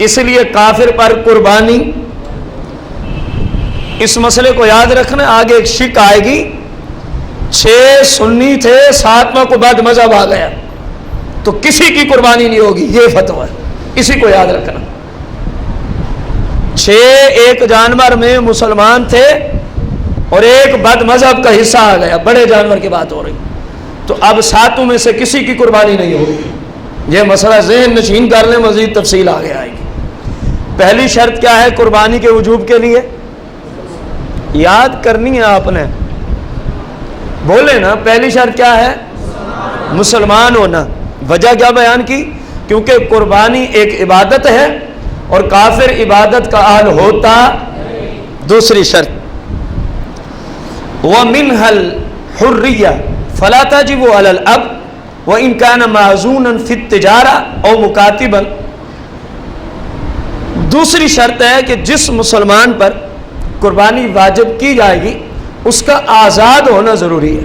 اس لیے کافر پر قربانی۔ اس مسئلے کو یاد رکھنا، آگے ایک شک آئے گی، 6 سنی تھے، 7واں کو بعد مذہب آ گیا تو کسی کی قربانی نہیں ہوگی، یہ فتویٰ ہے، اسی کو یاد رکھنا۔ 6 ایک جانور میں مسلمان تھے اور ایک بد مذہب کا حصہ آ گیا، بڑے جانور کی بات ہو رہی، تو اب 7 میں سے کسی کی قربانی نہیں ہوگی۔ یہ مسئلہ ذہن نشین کر لیں، مزید تفصیل آگے آئے گی۔ پہلی شرط کیا ہے قربانی کے وجوب کے لیے؟ یاد کرنی ہے آپ نے، بولے نا، پہلی شرط کیا ہے؟ مسلمان ہونا۔ وجہ کیا بیان کی؟ کیونکہ قربانی ایک عبادت ہے اور کافر عبادت کا اہل ہوتا۔ دوسری شرط وَمِنْهَا الْحُرِّيَّةُ فَلَا تَجِبُ عَلَى الْأَبْ وَإِنْ كَانَ مَعْزُونًا فِي التِّجَارَةِ أَوْ مُكَاتِبًا۔ دوسری شرط ہے کہ جس مسلمان پر قربانی واجب کی جائے گی اس کا آزاد ہونا ضروری ہے،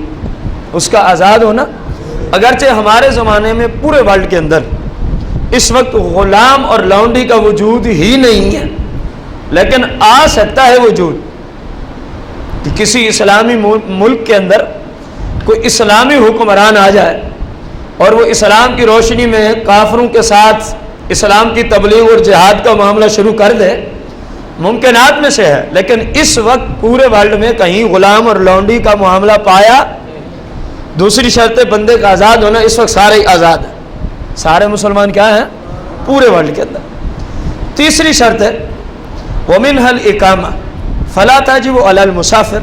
اس کا آزاد ہونا۔ اگرچہ ہمارے زمانے میں پورے ورلڈ کے اندر اس وقت غلام اور لونڈی کا وجود ہی نہیں ہے، لیکن آ سکتا ہے وجود کہ کسی اسلامی ملک کے اندر کوئی اسلامی حکمران آ جائے اور وہ اسلام کی روشنی میں کافروں کے ساتھ اسلام کی تبلیغ اور جہاد کا معاملہ شروع کر دے، ممکنات میں سے ہے، لیکن اس وقت پورے ورلڈ میں کہیں غلام اور لونڈی کا معاملہ پایا۔ دوسری شرط بندے کا آزاد ہونا، اس وقت سارے آزاد ہیں، سارے مسلمان کیا ہیں پورے ورلڈ کے اندر۔ تیسری شرط ہے وَمِنْهَا الْإِقَامَةُ فَلَا تَجِبُ عَلَى الْمُسَافِرِ،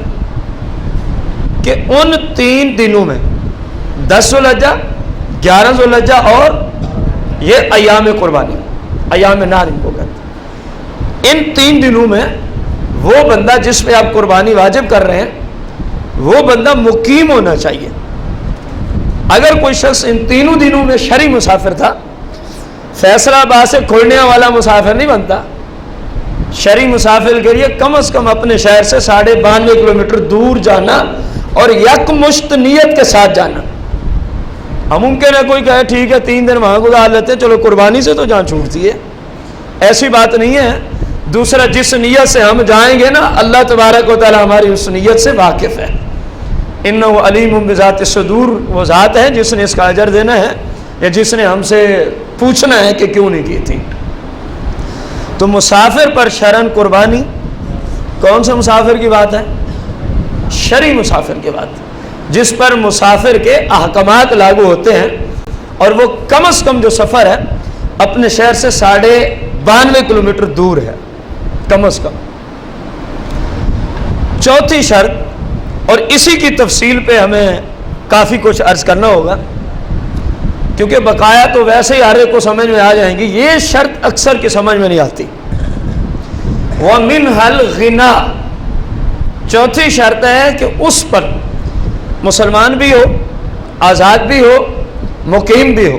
کہ ان 3 دنوں میں 10 ذوالحجہ، 11 ذوالحجہ اور یہ ایام قربانی، ایام نار ان کو کہتے ہیں، ان 3 دنوں میں وہ بندہ جس پہ آپ قربانی واجب کر رہے ہیں وہ بندہ مقیم ہونا چاہیے۔ اگر کوئی شخص ان 3 دنوں میں شرعی مسافر تھا، فیصلہ آباد سے کھلنے والا مسافر نہیں بنتا، شرعی مسافر کے لیے کم از کم اپنے شہر سے 92.5 کلومیٹر دور جانا اور یک مشت نیت کے ساتھ جانا۔ ہم ممکن ہے کوئی کہے ٹھیک ہے 3 دن وہاں گزار لیتے ہیں، چلو قربانی سے تو جان چھوٹتی ہے، ایسی بات نہیں ہے۔ دوسرا، جس نیت سے ہم جائیں گے نا، اللہ تبارک و تعالی ہماری اس نیت سے واقف ہے۔ انہ علیم بذات الصدور، وہ ذات ہے جس نے اس کا اجر دینا ہے یا جس نے ہم سے پوچھنا ہے کہ کیوں نہیں کی تھی۔ تو مسافر پر شرعاً قربانی، کون سے مسافر کی بات ہے؟ شرعی مسافر کی بات، جس پر مسافر کے احکامات لاگو ہوتے ہیں اور وہ کم از کم جو سفر ہے اپنے شہر سے 92.5 کلومیٹر دور ہے کم از کم۔ چوتھی شرط، اور اسی کی تفصیل پہ ہمیں کافی کچھ عرض کرنا ہوگا کیونکہ بقایا تو ویسے ہی ہر ایک کو سمجھ میں آ جائیں گی، یہ شرط اکثر کی سمجھ میں نہیں آتی۔ وَمِنْهَا الْغِنَى، چوتھی شرط ہے کہ اس پر مسلمان بھی ہو، آزاد بھی ہو، مقیم بھی ہو،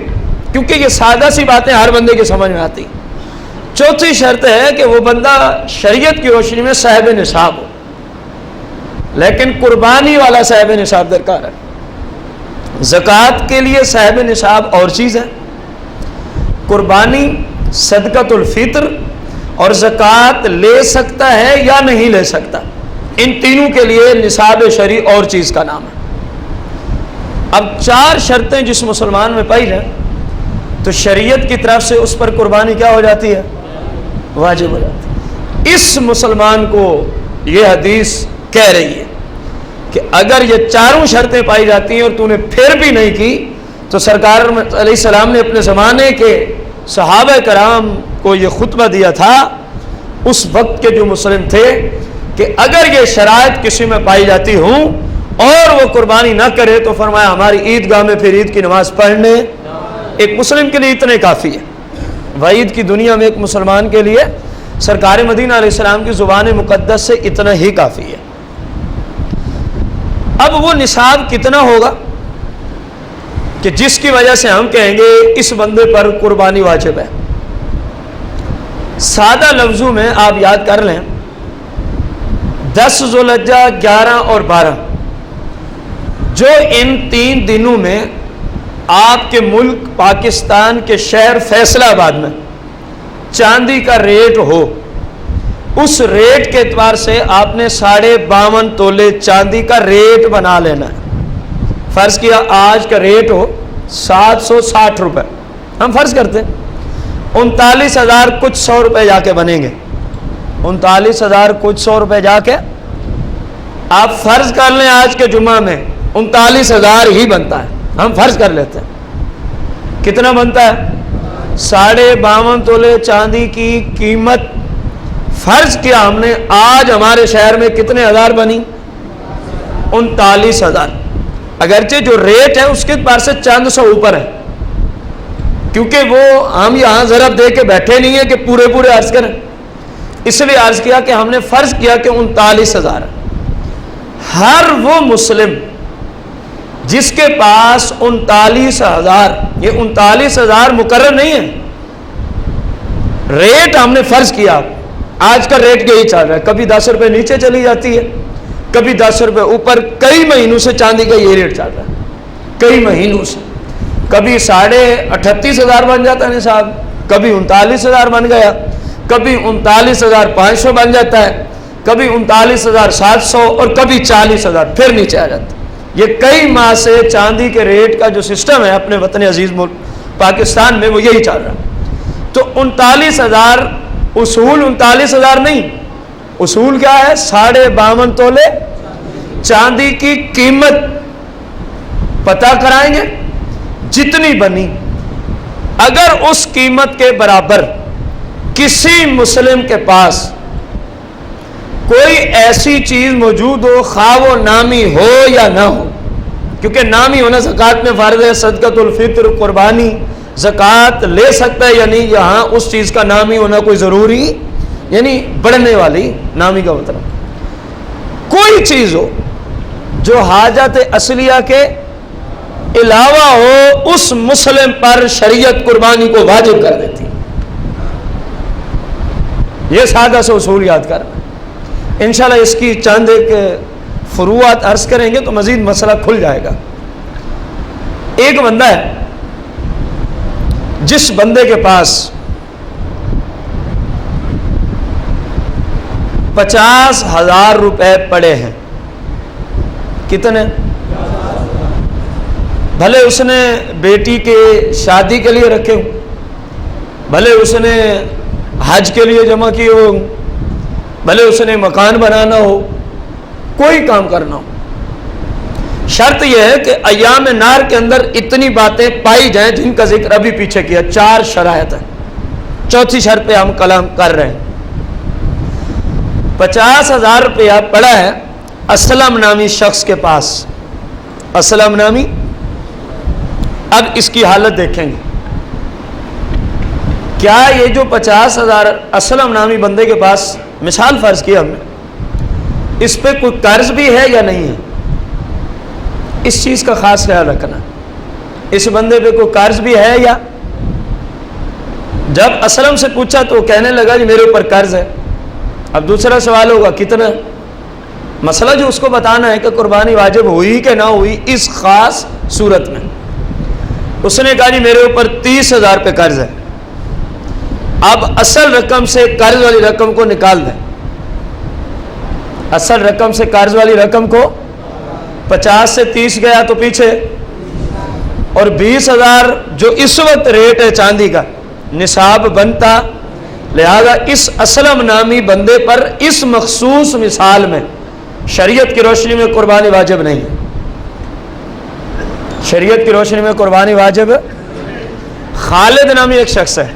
کیونکہ یہ سادہ سی باتیں ہر بندے کی سمجھ میں آتی۔ چوتھی شرط ہے کہ وہ بندہ شریعت کی روشنی میں صاحب نصاب ہو، لیکن قربانی والا صاحب نصاب درکار ہے۔ زکوٰۃ کے لیے صاحب نصاب اور چیز ہے، قربانی، صدقۃ الفطر اور زکوٰۃ لے سکتا ہے یا نہیں لے سکتا، ان تینوں کے لیے نصاب شرعی اور چیز کا نام ہے۔ اب 4 شرطیں جس مسلمان میں پائی جائیں تو شریعت کی طرف سے اس پر قربانی کیا ہو جاتی ہے؟ واجب ہو جاتی ہے۔ اس مسلمان کو یہ حدیث کہہ رہی ہے کہ اگر یہ 4 شرطیں پائی جاتی ہیں اور تو نے پھر بھی نہیں کی تو سرکار علیہ السلام نے اپنے زمانے کے صحابہ کرام کو یہ خطبہ دیا تھا اس وقت کے جو مسلم تھے کہ اگر یہ شرائط کسی میں پائی جاتی ہوں اور وہ قربانی نہ کرے تو فرمایا ہماری عیدگاہ میں پھر عید کی نماز پڑھنے ایک مسلم کے لیے اتنے کافی ہے۔ وعید کی دنیا میں ایک مسلمان کے لیے سرکار مدینہ علیہ السلام کی زبان مقدس سے اتنا ہی کافی ہے۔ اب وہ نصاب کتنا ہوگا کہ جس کی وجہ سے ہم کہیں گے اس بندے پر قربانی واجب ہے۔ سادہ لفظوں میں آپ یاد کر لیں، 10 ذوالحجہ، 11 اور 12 جو ان 3 دنوں میں آپ کے ملک پاکستان کے شہر فیصلہ آباد میں چاندی کا ریٹ ہو، اس ریٹ کے اعتبار سے آپ نے 52.5 تولے چاندی کا ریٹ بنا لینا ہے۔ فرض کیا آج کا ریٹ ہو 760 روپے، ہم فرض کرتے ہیں 39,000 کچھ 100 روپے جا کے بنیں گے، 39,000 کچھ 100 روپے جا کے آپ فرض کر لیں آج کے جمعہ میں 39,000 ہی بنتا ہے، ہم فرض کر لیتے ہیں کتنا بنتا ہے؟ 52.5 تولے چاندی کی قیمت فرض کیا ہم نے آج ہمارے شہر میں کتنے ہزار بنی؟ 39,000۔ اگرچہ جو ریٹ ہے اس کے اعتبار سے چند سو اوپر ہے، کیونکہ وہ ہم یہاں ضرب دے کے بیٹھے نہیں ہیں کہ پورے پورے عرض کریں، اس لیے عرض کیا کہ ہم نے فرض کیا کہ 39,000۔ ہر وہ مسلم جس کے پاس 39,000، یہ 39,000 مقرر نہیں ہے، ریٹ ہم نے فرض کیا، آج کا ریٹ یہی چل رہا ہے، کبھی 10 روپے نیچے چلی جاتی ہے، کبھی 10 روپے اوپر، کئی مہینوں سے چاندی کا یہ ریٹ چل رہا ہے، کئی مہینوں سے، کبھی 38,500 بن جاتا ہے نصاب، کبھی 39,000 بن گیا، کبھی 39,500 بن جاتا ہے، کبھی 39,700 اور کبھی 40,000 پھر نیچے آ جاتا ہے۔ یہ کئی ماہ سے چاندی کے ریٹ کا جو سسٹم ہے اپنے وطن عزیز ملک پاکستان میں وہ یہی چل رہا ہے۔ تو 39,000 اصول 39,000 نہیں، اصول کیا ہے؟ 52.5 تولے چاندی کی قیمت پتہ کرائیں گے جتنی بنی، اگر اس قیمت کے برابر کسی مسلم کے پاس کوئی ایسی چیز موجود ہو، خواہ وہ نامی ہو یا نہ ہو، کیونکہ نامی ہونا زکوٰۃ میں فرض ہے، صدقۃ الفطر قربانی زکوٰۃ لے سکتا ہے یا نہیں، یہاں اس چیز کا نامی ہونا کوئی ضروری، یعنی بڑھنے والی، نامی کا مطلب کوئی چیز ہو جو حاجت اصلیہ کے علاوہ ہو، اس مسلم پر شریعت قربانی کو واجب کر دیتی۔ یہ سادہ سا اصول یاد کرنا، انشاءاللہ اس کی چند ایک فروعات عرض کریں گے تو مزید مسئلہ کھل جائے گا۔ ایک بندہ ہے جس بندے کے پاس 50,000 روپے پڑے ہیں، کتنے؟ بھلے اس نے بیٹی کے شادی کے لیے رکھے ہوں، بھلے اس نے حج کے لیے جمع کیے ہو، بھلے اس نے مکان بنانا ہو، کوئی کام کرنا ہو، شرط یہ ہے کہ ایام نار کے اندر اتنی باتیں پائی جائیں جن کا ذکر ابھی پیچھے کیا، 4 شرائط ہیں، چوتھی شرط پہ ہم کلام کر رہے ہیں۔ 50,000 روپیہ پڑا ہے اسلم نامی شخص کے پاس، اسلم نامی، اب اس کی حالت دیکھیں گے، کیا یہ جو 50,000 اسلم نامی بندے کے پاس مثال فرض کی ہم نے، اس پہ کوئی قرض بھی ہے یا نہیں ہے؟ اس چیز کا خاص خیال رکھنا، اس بندے پہ کوئی قرض بھی ہے یا؟ جب اسلم سے پوچھا تو وہ کہنے لگا جی میرے اوپر قرض ہے۔ اب دوسرا سوال ہوگا کتنا؟ مسئلہ جو اس کو بتانا ہے کہ قربانی واجب ہوئی کہ نہ ہوئی اس خاص صورت میں۔ اس نے کہا جی میرے اوپر 30,000 پہ قرض ہے، اب اصل رقم سے قرض والی رقم کو نکال دیں، اصل رقم سے قرض والی رقم کو 50 سے 30 گیا تو پیچھے، اور 20,000 جو اس وقت ریٹ ہے چاندی کا نصاب بنتا، لہذا اس اسلم نامی بندے پر اس مخصوص مثال میں شریعت کی روشنی میں قربانی واجب نہیں ہے، شریعت کی روشنی میں قربانی واجب ہے۔ خالد نامی ایک شخص ہے،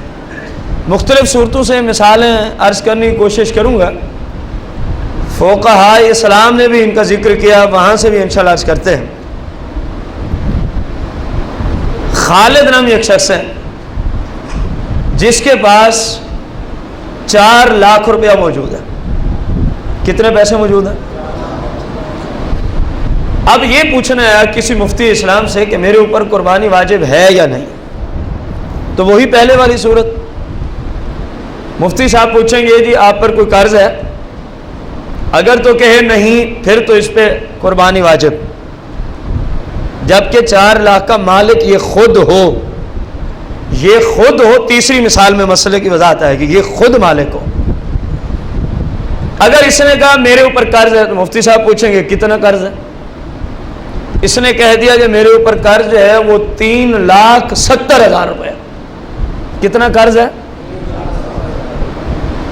مختلف صورتوں سے مثالیں عرض کرنے کی کوشش کروں گا، فقہائے اسلام نے بھی ان کا ذکر کیا، وہاں سے بھی انشاءاللہ عرض کرتے ہیں۔ خالد نامی ایک شخص ہے جس کے پاس 4 لاکھ روپیہ موجود ہے، کتنے پیسے موجود ہیں؟ اب یہ پوچھنا ہے کسی مفتی اسلام سے کہ میرے اوپر قربانی واجب ہے یا نہیں، تو وہی پہلے والی صورت، مفتی صاحب پوچھیں گے جی آپ پر کوئی قرض ہے، اگر تو کہے نہیں پھر تو اس پہ قربانی واجب، جبکہ 4 لاکھ کا مالک یہ خود ہو، تیسری مثال میں مسئلے کی وضاحت ہے کہ یہ خود مالک ہو۔ اگر اس نے کہا میرے اوپر قرض ہے تو مفتی صاحب پوچھیں گے کتنا قرض ہے؟ اس نے کہہ دیا کہ میرے اوپر قرض ہے وہ 3,70,000 روپے۔ کتنا قرض ہے؟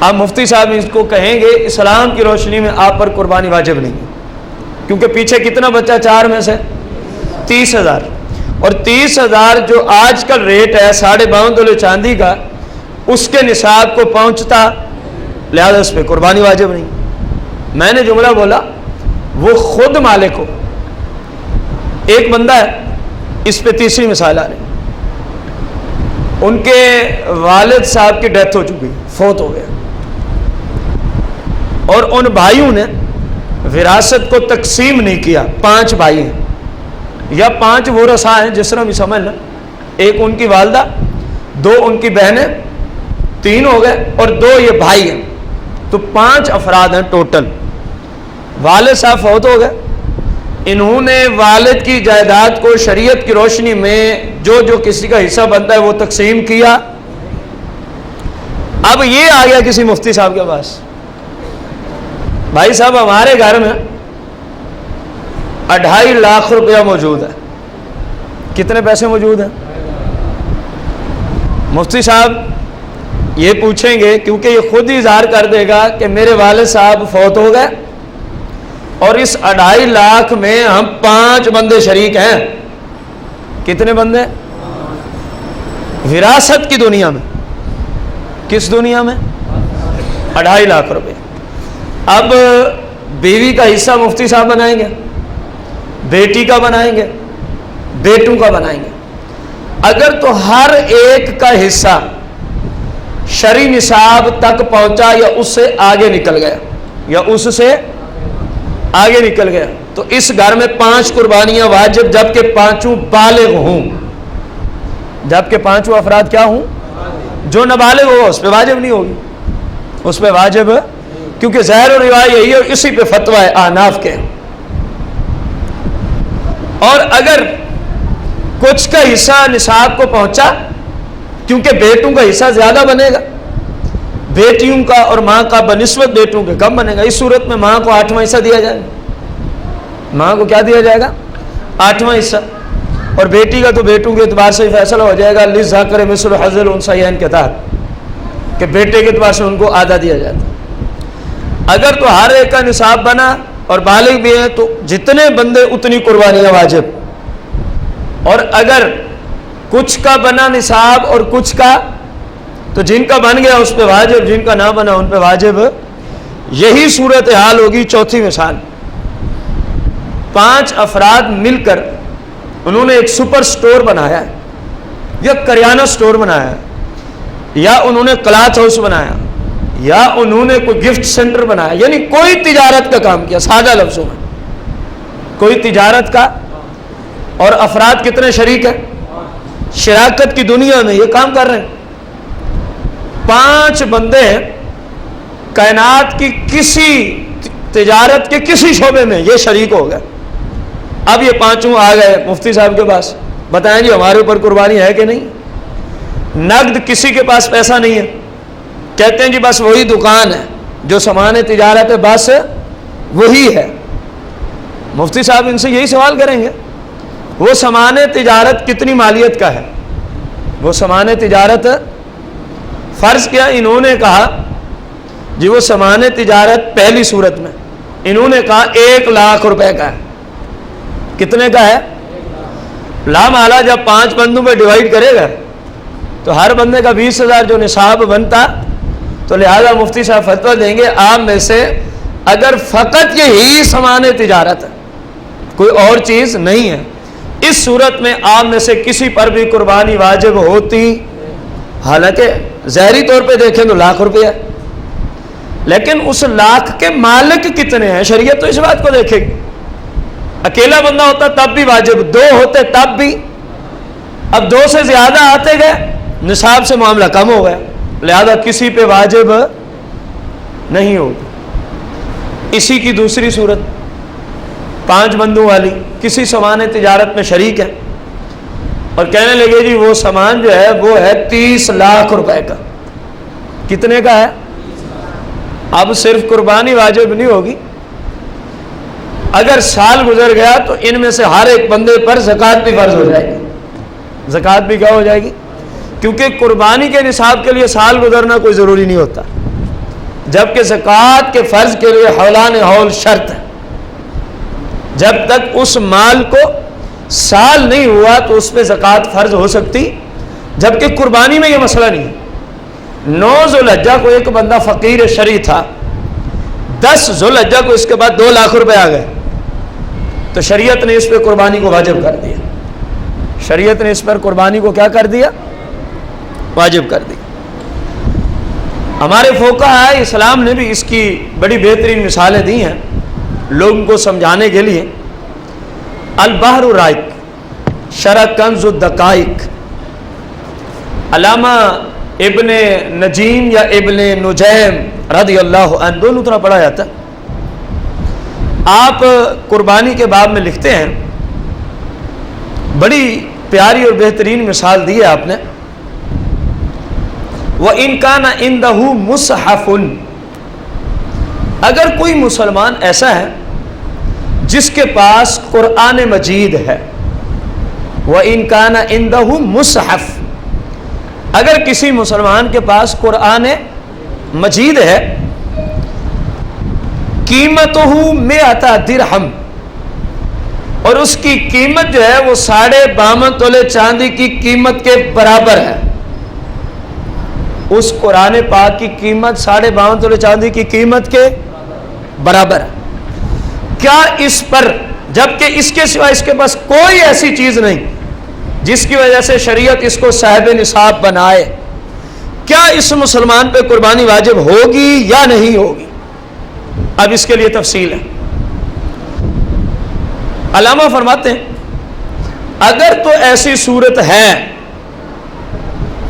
اب مفتی صاحب اس کو کہیں گے اسلام کی روشنی میں آپ پر قربانی واجب نہیں، کیونکہ پیچھے کتنا بچا 4 میں سے 30,000، اور 30,000 جو آج کل ریٹ ہے 52.5 تولے چاندی کا، اس کے نصاب کو پہنچتا، لہذا اس پہ قربانی واجب نہیں۔ میں نے جملہ بولا وہ خود مالک ہو، ایک بندہ ہے، اس پہ تیسری مثال آ رہی، ان کے والد صاحب کی ڈیتھ ہو چکی، فوت ہو گیا، اور ان بھائیوں نے وراثت کو تقسیم نہیں کیا، 5 بھائی ہیں یا 5 ورثاء ہیں، جس طرح بھی سمجھ لیں، ایک ان کی والدہ، 2 ان کی بہنیں، 3 ہو گئے، اور 2 یہ بھائی ہیں، تو 5 افراد ہیں ٹوٹل۔ والد صاحب فوت ہو گئے، انہوں نے والد کی جائیداد کو شریعت کی روشنی میں جو کسی کا حصہ بنتا ہے وہ تقسیم کیا۔ اب یہ آ گیا کسی مفتی صاحب کے پاس، بھائی صاحب ہمارے گھر میں 2.5 لاکھ روپیہ موجود ہے، کتنے پیسے موجود ہیں؟ مفتی صاحب یہ پوچھیں گے، کیونکہ یہ خود ہی اظہار کر دے گا کہ میرے والد صاحب فوت ہو گئے اور اس 2.5 لاکھ میں ہم 5 بندے شریک ہیں۔ کتنے بندے؟ وراثت کی دنیا میں۔ کس دنیا میں؟ 2.5 لاکھ روپے۔ اب بیوی کا حصہ مفتی صاحب بنائیں گے، بیٹی کا بنائیں گے، بیٹوں کا بنائیں گے۔ اگر تو ہر ایک کا حصہ شرعی نصاب تک پہنچا یا اس سے آگے نکل گیا تو اس گھر میں 5 قربانیاں واجب، جبکہ 5 بالغ ہوں، جبکہ 5 افراد کیا ہوں؟ جو نابالغ ہو اس پہ واجب نہیں ہوگی، اس پہ واجب، کیونکہ ظاہر و روایت یہی ہے، اسی پہ فتویٰ ہے احناف کے۔ اور اگر کچھ کا حصہ نصاب کو پہنچا، کیونکہ بیٹوں کا حصہ زیادہ بنے گا، بیٹیوں کا اور ماں کا بنسبت بیٹوں کے کم بنے گا، اس صورت میں ماں کو 8واں حصہ دیا جائے گا۔ ماں کو کیا دیا جائے گا؟ 8واں حصہ، اور بیٹی کا تو بیٹوں کے اعتبار سے ہی فیصلہ ہو جائے گا، للذکر مثل حظ الانثیین کے تحت، کہ بیٹے کے اعتبار سے ان کو آدھا دیا جاتا ہے۔ اگر تو ہر ایک کا نصاب بنا اور بالغ بھی ہیں تو جتنے بندے اتنی قربانیاں واجب، اور اگر کچھ کا بنا نصاب اور کچھ کا، تو جن کا بن گیا اس پہ واجب، جن کا نہ بنا ان پہ واجب۔ یہی صورتحال ہوگی چوتھی مثال، 5 افراد مل کر انہوں نے ایک سپر سٹور بنایا ہے، یا کریانہ سٹور بنایا ہے، یا انہوں نے کلاتھ ہاؤس بنایا، یا انہوں نے کوئی گفٹ سینٹر بنایا، یعنی کوئی تجارت کا کام کیا، سادہ لفظوں میں کوئی تجارت کا، اور افراد کتنے شریک ہیں؟ شراکت کی دنیا میں یہ کام کر رہے ہیں۔ 5 بندے ہیں، کائنات کی کسی تجارت کے کسی شعبے میں یہ شریک ہو گئے۔ اب یہ 5 آ گئے مفتی صاحب کے پاس، بتائیں جی ہمارے اوپر قربانی ہے کہ نہیں؟ نقد کسی کے پاس پیسہ نہیں ہے، کہتے ہیں جی بس وہی دکان ہے جو سامان تجارت ہے، بس وہی ہے۔ مفتی صاحب ان سے یہی سوال کریں گے، وہ سامان تجارت کتنی مالیت کا ہے؟ وہ سامان تجارت، فرض کیا انہوں نے کہا جی وہ سامان تجارت پہلی صورت میں انہوں نے کہا 1 لاکھ روپے کا ہے۔ کتنے کا ہے؟ لامحالہ جب 5 بندوں میں ڈیوائیڈ کرے گا تو ہر بندے کا 20,000 جو نصاب بنتا، تو لہذا مفتی صاحب فتویٰ دیں گے آپ میں سے اگر فقط یہی سامان تجارت ہے، کوئی اور چیز نہیں ہے، اس صورت میں آپ میں سے کسی پر بھی قربانی واجب ہوتی، حالانکہ ظاہری طور پہ دیکھیں تو 1 لاکھ روپیہ، لیکن اس 1 لاکھ کے مالک کتنے ہیں؟ شریعت تو اس بات کو دیکھے گی، اکیلا بندہ ہوتا تب بھی واجب، دو ہوتے تب بھی، اب دو سے زیادہ آتے گئے نصاب سے معاملہ کم ہو گیا، لہذا کسی پہ واجب نہیں ہوگا۔ اسی کی دوسری صورت 5 بندوں والی، کسی سامان تجارت میں شریک ہے اور کہنے لگے جی وہ سامان جو ہے وہ ہے 30 لاکھ روپے کا۔ کتنے کا ہے؟ اب صرف قربانی واجب نہیں ہوگی، اگر سال گزر گیا تو ان میں سے ہر ایک بندے پر زکوٰۃ بھی فرض ہو جائے گی۔ زکوٰۃ بھی کیا ہو جائے گی؟ کیونکہ قربانی کے نصاب کے لیے سال گزرنا کوئی ضروری نہیں ہوتا، جبکہ زکوٰۃ کے فرض کے لیے حولان حول شرط ہے۔ جب تک اس مال کو سال نہیں ہوا تو اس پہ زکوٰۃ فرض ہو سکتی، جبکہ قربانی میں یہ مسئلہ نہیں ہے۔ 9 ذوالحجہ کو ایک بندہ فقیر شرعی تھا، 10 ذوالحجہ کو اس کے بعد 2 لاکھ روپے آ گئے تو شریعت نے اس پہ قربانی کو واجب کر دیا۔ شریعت نے اس پر قربانی کو کیا کر دیا؟ واجب کر دیا۔ ہمارے فقہاء اسلام نے بھی اس کی بڑی بہترین مثالیں دی ہیں لوگوں کو سمجھانے کے لیے۔ البحر الرائق شرح کنز الدقائق، علامہ ابن نجیم یا ابن نجیم رضی اللہ عنہ، دونوں طرح پڑھا جاتا ہے، آپ قربانی کے باب میں لکھتے ہیں، بڑی پیاری اور بہترین مثال دی ہے آپ نے۔ وَإِن كَانَ عِندَهُ مُصْحَفٌ، اگر کوئی مسلمان ایسا ہے جس کے پاس قرآن مجید ہے، وَإِن كَانَ عِندَهُ مُصْحَفٌ، اگر کسی مسلمان کے پاس قرآن مجید ہے، قیمتہ 100 درہم، اور اس کی قیمت جو ہے وہ 52.5 تولے چاندی کی قیمت کے برابر ہے۔ اس قرآن پاک کی قیمت 52.5 تولے چاندی کی قیمت کے برابر ہے۔ کیا اس پر، جبکہ اس کے سوا اس کے پاس کوئی ایسی چیز نہیں جس کی وجہ سے شریعت اس کو صاحب نصاب بنائے، کیا اس مسلمان پہ قربانی واجب ہوگی یا نہیں ہوگی؟ اب اس کے لیے تفصیل ہے۔ علامہ فرماتے ہیں اگر تو ایسی صورت ہے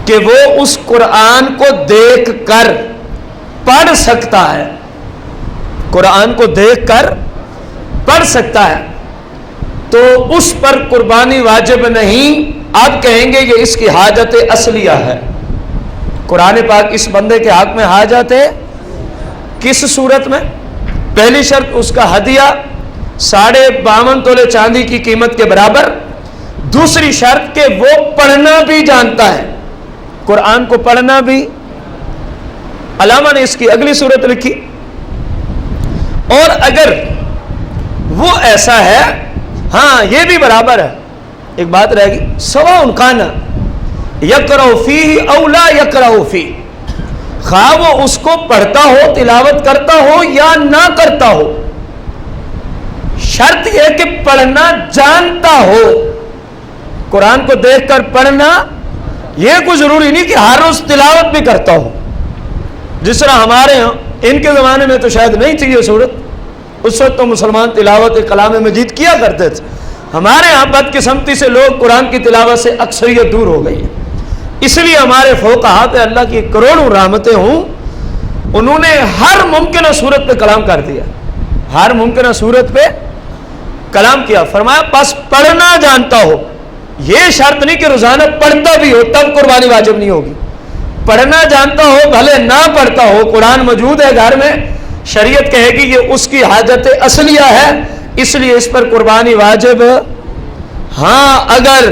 کہ وہ اس قرآن کو دیکھ کر پڑھ سکتا ہے، قرآن کو دیکھ کر پڑھ سکتا ہے، تو اس پر قربانی واجب نہیں۔ آپ کہیں گے کہ اس کی حاجت اصلیہ ہے، قرآن پاک اس بندے کے حق میں حاجت ہے۔ کس صورت میں؟ پہلی شرط اس کا ہدیہ 52.5 تولے چاندی کی قیمت کے برابر، دوسری شرط کہ وہ پڑھنا بھی جانتا ہے، قرآن کو پڑھنا بھی۔ علامہ نے اس کی اگلی صورت لکھی، اور اگر وہ ایسا ہے، ہاں یہ بھی برابر ہے، ایک بات رہ گئی، سواء کان یقرأ فیہ او لا یقرأ فیہ، خواہ وہ اس کو پڑھتا ہو، تلاوت کرتا ہو یا نہ کرتا ہو، شرط یہ کہ پڑھنا جانتا ہو۔ قرآن کو دیکھ کر پڑھنا یہ کوئی ضروری نہیں کہ ہر روز تلاوت بھی کرتا ہو، جس طرح ہمارے ہاں، ان کے زمانے میں تو شاید نہیں تھی یہ صورت، اس وقت تو مسلمان تلاوت کلام مجید کیا کرتے تھے۔ ہمارے ہاں بدقسمتی سے لوگ قرآن کی تلاوت سے اکثریت دور ہو گئی ہے، اس لیے ہمارے فقہاء پہ اللہ کی کروڑوں رحمتیں ہوں، انہوں نے ہر ممکنہ صورت پہ کلام کر دیا، ہر ممکنہ صورت پہ کلام کیا۔ فرمایا بس پڑھنا جانتا ہو، یہ شرط نہیں کہ روزانہ پڑھتا بھی ہو تب قربانی واجب نہیں ہوگی، پڑھنا جانتا ہو بھلے نہ پڑھتا ہو، قرآن موجود ہے گھر میں، شریعت کہے گی یہ اس کی حاجت اصلیہ ہے، اس لیے اس پر قربانی واجب۔ ہاں اگر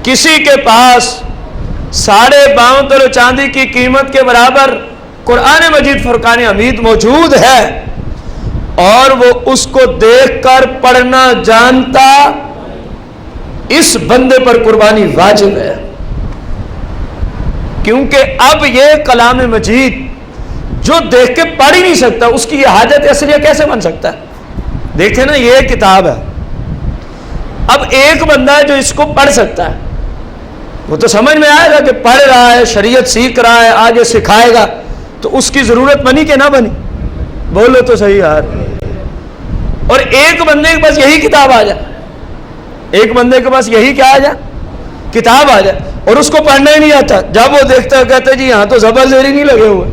کسی کے پاس 52.5 تولے چاندی کی قیمت کے برابر قرآن مجید فرقان حمید موجود ہے اور وہ اس کو دیکھ کر پڑھنا جانتا، اس بندے پر قربانی واجب ہے، کیونکہ اب یہ کلام مجید جو دیکھ کے پڑھ ہی نہیں سکتا، اس کی یہ حاجت اصلیہ کیسے بن سکتا ہے؟ دیکھیں نا، یہ کتاب ہے، اب ایک بندہ ہے جو اس کو پڑھ سکتا ہے، وہ تو سمجھ میں آئے گا کہ پڑھ رہا ہے، شریعت سیکھ رہا ہے، آگے سکھائے گا، تو اس کی ضرورت بنی کہ نہ بنی؟ بولو تو صحیح یار، اور ایک بندے کے پاس یہی کتاب آ جائے، ایک بندے کے پاس یہی کیا آ جائے، کتاب آ جائے، اور اس کو پڑھنا ہی نہیں آتا، جب وہ دیکھتا ہے کہتا ہے جی یہاں تو زبر زیری نہیں لگے ہوئے۔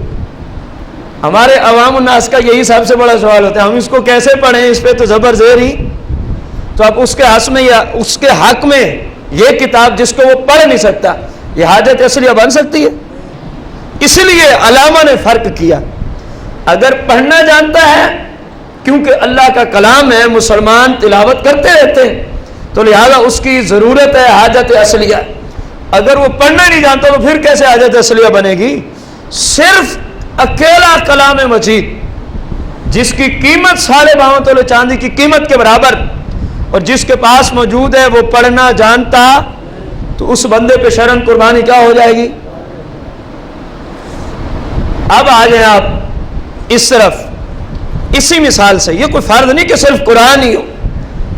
ہمارے عوام الناس کا یہی سب سے بڑا سوال ہوتا ہے، ہم اس کو کیسے پڑھیں، اس پہ تو زبر زیر ہی۔ تو اب اس کے حق میں یا اس کے حق میں یہ کتاب جس کو وہ پڑھ نہیں سکتا، یہ حاجت اصلیہ بن سکتی ہے؟ اس لیے علامہ نے فرق کیا، اگر پڑھنا جانتا ہے کیونکہ اللہ کا کلام ہے، مسلمان تلاوت کرتے رہتے ہیں، تو لہذا اس کی ضرورت ہے حاجت اصلیہ۔ اگر وہ پڑھنا نہیں جانتا تو پھر کیسے حاجت اصلیہ بنے گی؟ صرف اکیلا کلام مجید جس کی قیمت 52.5 تولے چاندی کی قیمت کے برابر، اور جس کے پاس موجود ہے وہ پڑھنا جانتا، تو اس بندے پہ شرن قربانی کیا ہو جائے گی؟ اب آ جائیں آپ اس طرف، اسی مثال سے، یہ کوئی فرض نہیں کہ صرف قرآن ہی ہو،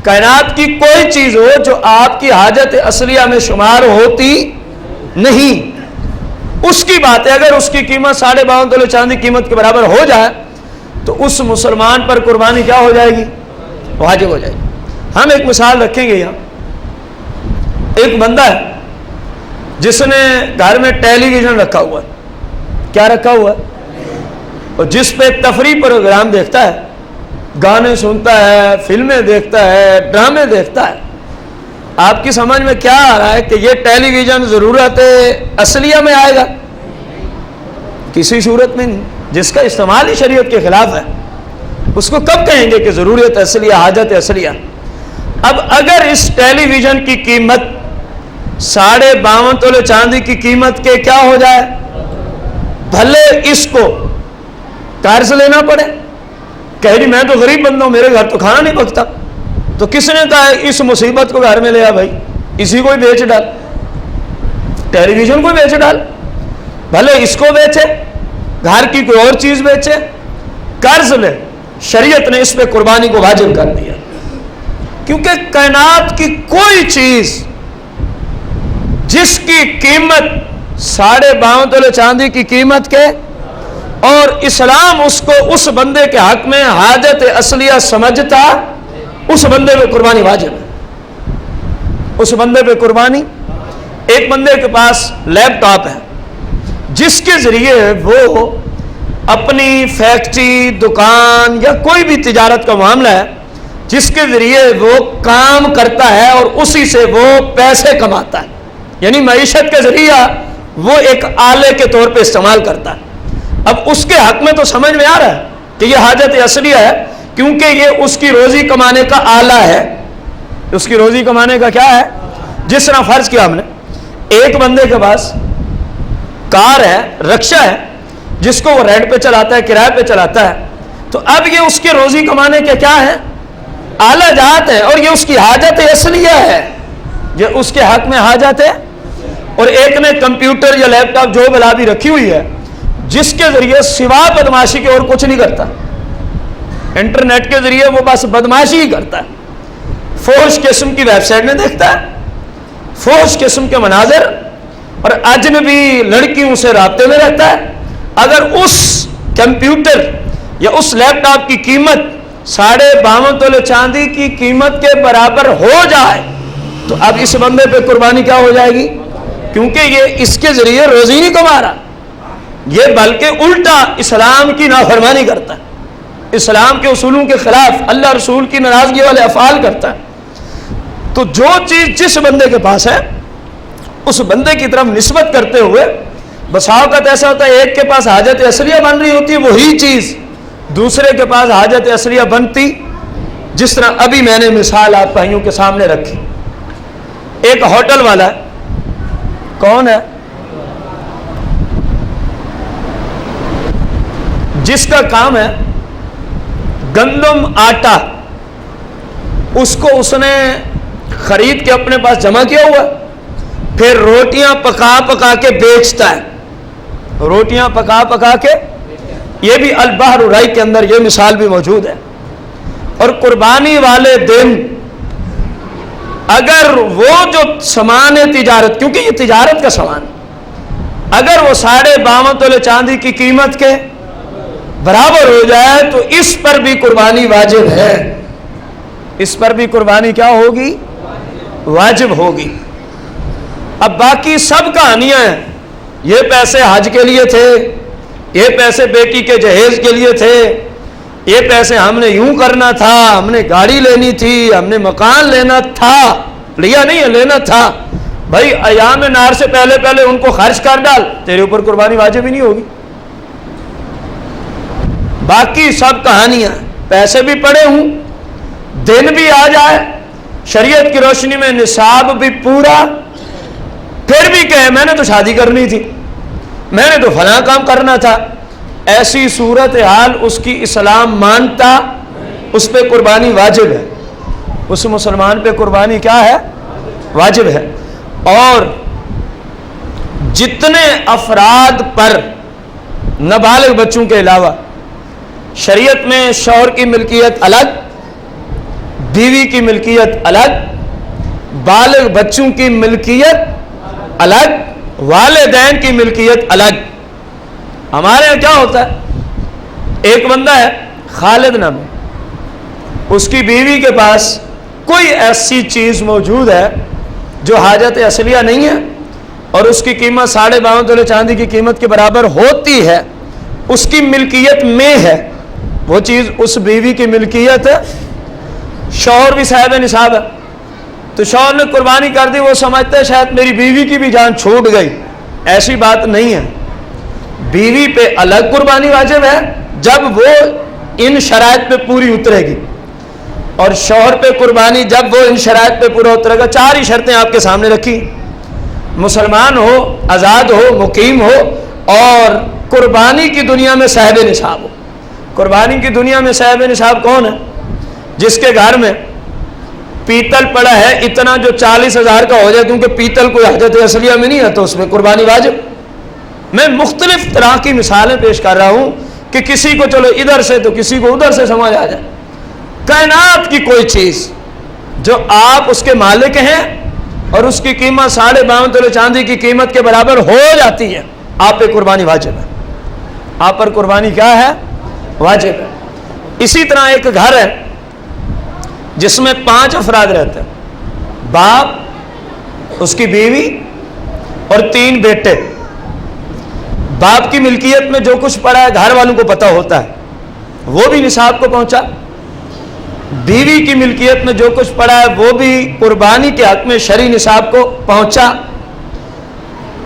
کائنات کی کوئی چیز ہو جو آپ کی حاجت اصلیہ میں شمار ہوتی نہیں، اس کی بات ہے۔ اگر اس کی قیمت 52.5 تولے چاندی قیمت کے برابر ہو جائے تو اس مسلمان پر قربانی کیا ہو جائے گی؟ واجب ہو جائے گی۔ ہم ایک مثال رکھیں گے یہاں، ایک بندہ ہے جس نے گھر میں ٹیلی ویژن رکھا ہوا ہے، کیا رکھا ہوا ہے؟ اور جس پہ تفریح پروگرام دیکھتا ہے، گانے سنتا ہے، فلمیں دیکھتا ہے، ڈرامے دیکھتا ہے۔ آپ کی سمجھ میں کیا آ رہا ہے کہ یہ ٹیلی ویژن ضرورت اصلیہ میں آئے گا؟ کسی صورت میں نہیں۔ جس کا استعمال ہی شریعت کے خلاف ہے اس کو کب کہیں گے کہ ضرورت اصلیہ، حاجت اصلیہ؟ اب اگر اس ٹیلی ویژن کی قیمت 52.5 تولے چاندی کی قیمت کے کیا ہو جائے، بھلے اس کو قرض لینا پڑے، کہے جی میں تو غریب بندہ ہوں، میرے گھر تو کھانا نہیں پکتا، تو کس نے کہا اس مصیبت کو گھر میں لیا؟ بھائی اسی کو ہی بیچ ڈال، ٹیلی ویژن کو بیچ ڈال، بھلے اس کو بیچے، گھر کی کوئی اور چیز بیچے، قرض لے، شریعت نے اس پہ قربانی کو واجب کر دیا، کیونکہ کائنات کی کوئی چیز جس کی قیمت 52.5 تولے چاندی کی قیمت کے، اور اسلام اس کو اس بندے کے حق میں حاجت اصلیہ سمجھتا، اس بندے پہ قربانی واجب ہے، اس بندے پہ قربانی۔ ایک بندے کے پاس لیپ ٹاپ ہے جس کے ذریعے وہ اپنی فیکٹری، دکان یا کوئی بھی تجارت کا معاملہ ہے، جس کے ذریعے وہ کام کرتا ہے اور اسی سے وہ پیسے کماتا ہے، یعنی معیشت کے ذریعہ وہ ایک آلے کے طور پہ استعمال کرتا ہے۔ اب اس کے حق میں تو سمجھ میں آ رہا ہے کہ یہ حاجت اصلیہ ہے، کیونکہ یہ اس کی روزی کمانے کا آلہ ہے، اس کی روزی کمانے کا کیا ہے؟ جس طرح فرض کیا ہم نے، ایک بندے کے پاس کار ہے، رکشہ ہے، جس کو وہ رینٹ پہ چلاتا ہے، کرائے پہ چلاتا ہے، تو اب یہ اس کے روزی کمانے کے کیا ہے؟ آلہ جات ہے، اور یہ اس کی حاجت اصلیہ ہے، یہ اس کے حق میں حاجت ہے۔ اور ایک نے کمپیوٹر یا لیپ ٹاپ جو بلا بھی رکھی ہوئی ہے، جس کے ذریعے سوا بدماشی کے اور کچھ نہیں کرتا، انٹرنیٹ کے ذریعے وہ بس بدماشی ہی کرتا ہے، فحش قسم کی ویب سائٹ میں دیکھتا ہے، فحش قسم کے مناظر اور اجنبی لڑکیوں سے رابطے میں رہتا ہے۔ اگر اس کمپیوٹر یا اس لیپ ٹاپ کی قیمت 52.5 تولے چاندی کی قیمت کے برابر ہو جائے تو اب اس بندے پہ قربانی کیا ہو جائے گی؟ کیونکہ یہ اس کے ذریعے روزی نہیں کما رہا، یہ بلکہ الٹا اسلام کی نافرمانی کرتا ہے، اسلام کے اصولوں کے خلاف، اللہ رسول کی ناراضگی والے افعال کرتا ہے۔ تو جو چیز جس بندے کے پاس ہے اس بندے کی طرف نسبت کرتے ہوئے، بسا اوقات ایسا ہوتا ہے ایک کے پاس حاجت اصلیہ بن رہی ہوتی ہے وہی چیز دوسرے کے پاس حاجت اصلیہ بنتی، جس طرح ابھی میں نے مثال آپ بھائیوں کے سامنے رکھی۔ ایک ہوٹل والا ہے، کون ہے؟ جس کا کام ہے گندم آٹا، اس کو اس نے خرید کے اپنے پاس جمع کیا ہوا، پھر روٹیاں پکا پکا کے بیچتا ہے، روٹیاں پکا پکا کے، یہ بھی البحر رائی کے اندر یہ مثال بھی موجود ہے۔ اور قربانی والے دن اگر وہ جو سامان تجارت، کیونکہ یہ تجارت کا سامان، اگر وہ 52.5 تولے چاندی کی قیمت کے برابر ہو جائے تو اس پر بھی قربانی واجب ہے، اس پر بھی قربانی کیا ہوگی؟ واجب ہوگی۔ اب باقی سب کہانیاں ہیں، یہ پیسے حج کے لیے تھے، یہ پیسے بیٹی کے جہیز کے لیے تھے، یہ پیسے ہم نے یوں کرنا تھا، ہم نے گاڑی لینی تھی، ہم نے مکان لینا تھا، لیا نہیں ہے، لینا تھا۔ بھائی ایام نار سے پہلے پہلے ان کو خرچ کر ڈال، تیرے اوپر قربانی واجب ہی نہیں ہوگی۔ باقی سب کہانیاں، پیسے بھی پڑے ہوں، دن بھی آ جائے، شریعت کی روشنی میں نصاب بھی پورا، پھر بھی کہے میں نے تو شادی کرنی تھی، میں نے تو فلاں کام کرنا تھا، ایسی صورتحال اس کی اسلام مانتا، اس پہ قربانی واجب ہے، اس مسلمان پہ قربانی کیا ہے؟ واجب ہے۔ اور جتنے افراد پر نابالغ بچوں کے علاوہ شریعت میں شوہر کی ملکیت الگ، بیوی کی ملکیت الگ، بالغ بچوں کی ملکیت الگ، والدین کی ملکیت الگ۔ ہمارے یہاں کیا ہوتا ہے، ایک بندہ ہے خالد نام ہے، اس کی بیوی کے پاس کوئی ایسی چیز موجود ہے جو حاجت اصلیہ نہیں ہے اور اس کی قیمت 52.5 تولے چاندی کی قیمت کے برابر ہوتی ہے، اس کی ملکیت میں ہے، وہ چیز اس بیوی کی ملکیت ہے، شوہر بھی صاحب نصاب ہے، تو شوہر نے قربانی کر دی، وہ سمجھتے ہیں شاید میری بیوی کی بھی جان چھوٹ گئی، ایسی بات نہیں ہے۔ بیوی پہ الگ قربانی واجب ہے جب وہ ان شرائط پہ پوری اترے گی، اور شوہر پہ قربانی جب وہ ان شرائط پہ پورا اترے گا۔ 4 ہی شرطیں آپ کے سامنے رکھی، مسلمان ہو، آزاد ہو، مقیم ہو، اور قربانی کی دنیا میں صاحب نصاب ہو۔ قربانی کی دنیا میں صاحب نصاب کون ہے؟ جس کے گھر میں پیتل پڑا ہے اتنا جو 40,000 کا ہو جائے، کیونکہ پیتل کوئی حاجت اصلیہ میں نہیں ہے تو اس میں قربانی واجب۔ میں مختلف طرح کی مثالیں پیش کر رہا ہوں کہ کسی کو چلو ادھر سے تو کسی کو ادھر سے سمجھ آ جائے۔ کائنات کی کوئی چیز جو آپ اس کے مالک ہیں اور اس کی قیمت 52.5 تولے چاندی کی قیمت کے برابر ہو جاتی ہے، آپ پہ قربانی واجب ہے، آپ پر قربانی کیا ہے؟ واجب ہے۔ اسی طرح ایک گھر ہے جس میں 5 افراد رہتے ہیں، باپ، اس کی بیوی اور 3 بیٹے۔ باپ کی ملکیت میں جو کچھ پڑا ہے گھر والوں کو پتہ ہوتا ہے، وہ بھی نصاب کو پہنچا، بیوی کی ملکیت میں جو کچھ پڑا ہے وہ بھی قربانی کے حق میں شرعی نصاب کو پہنچا،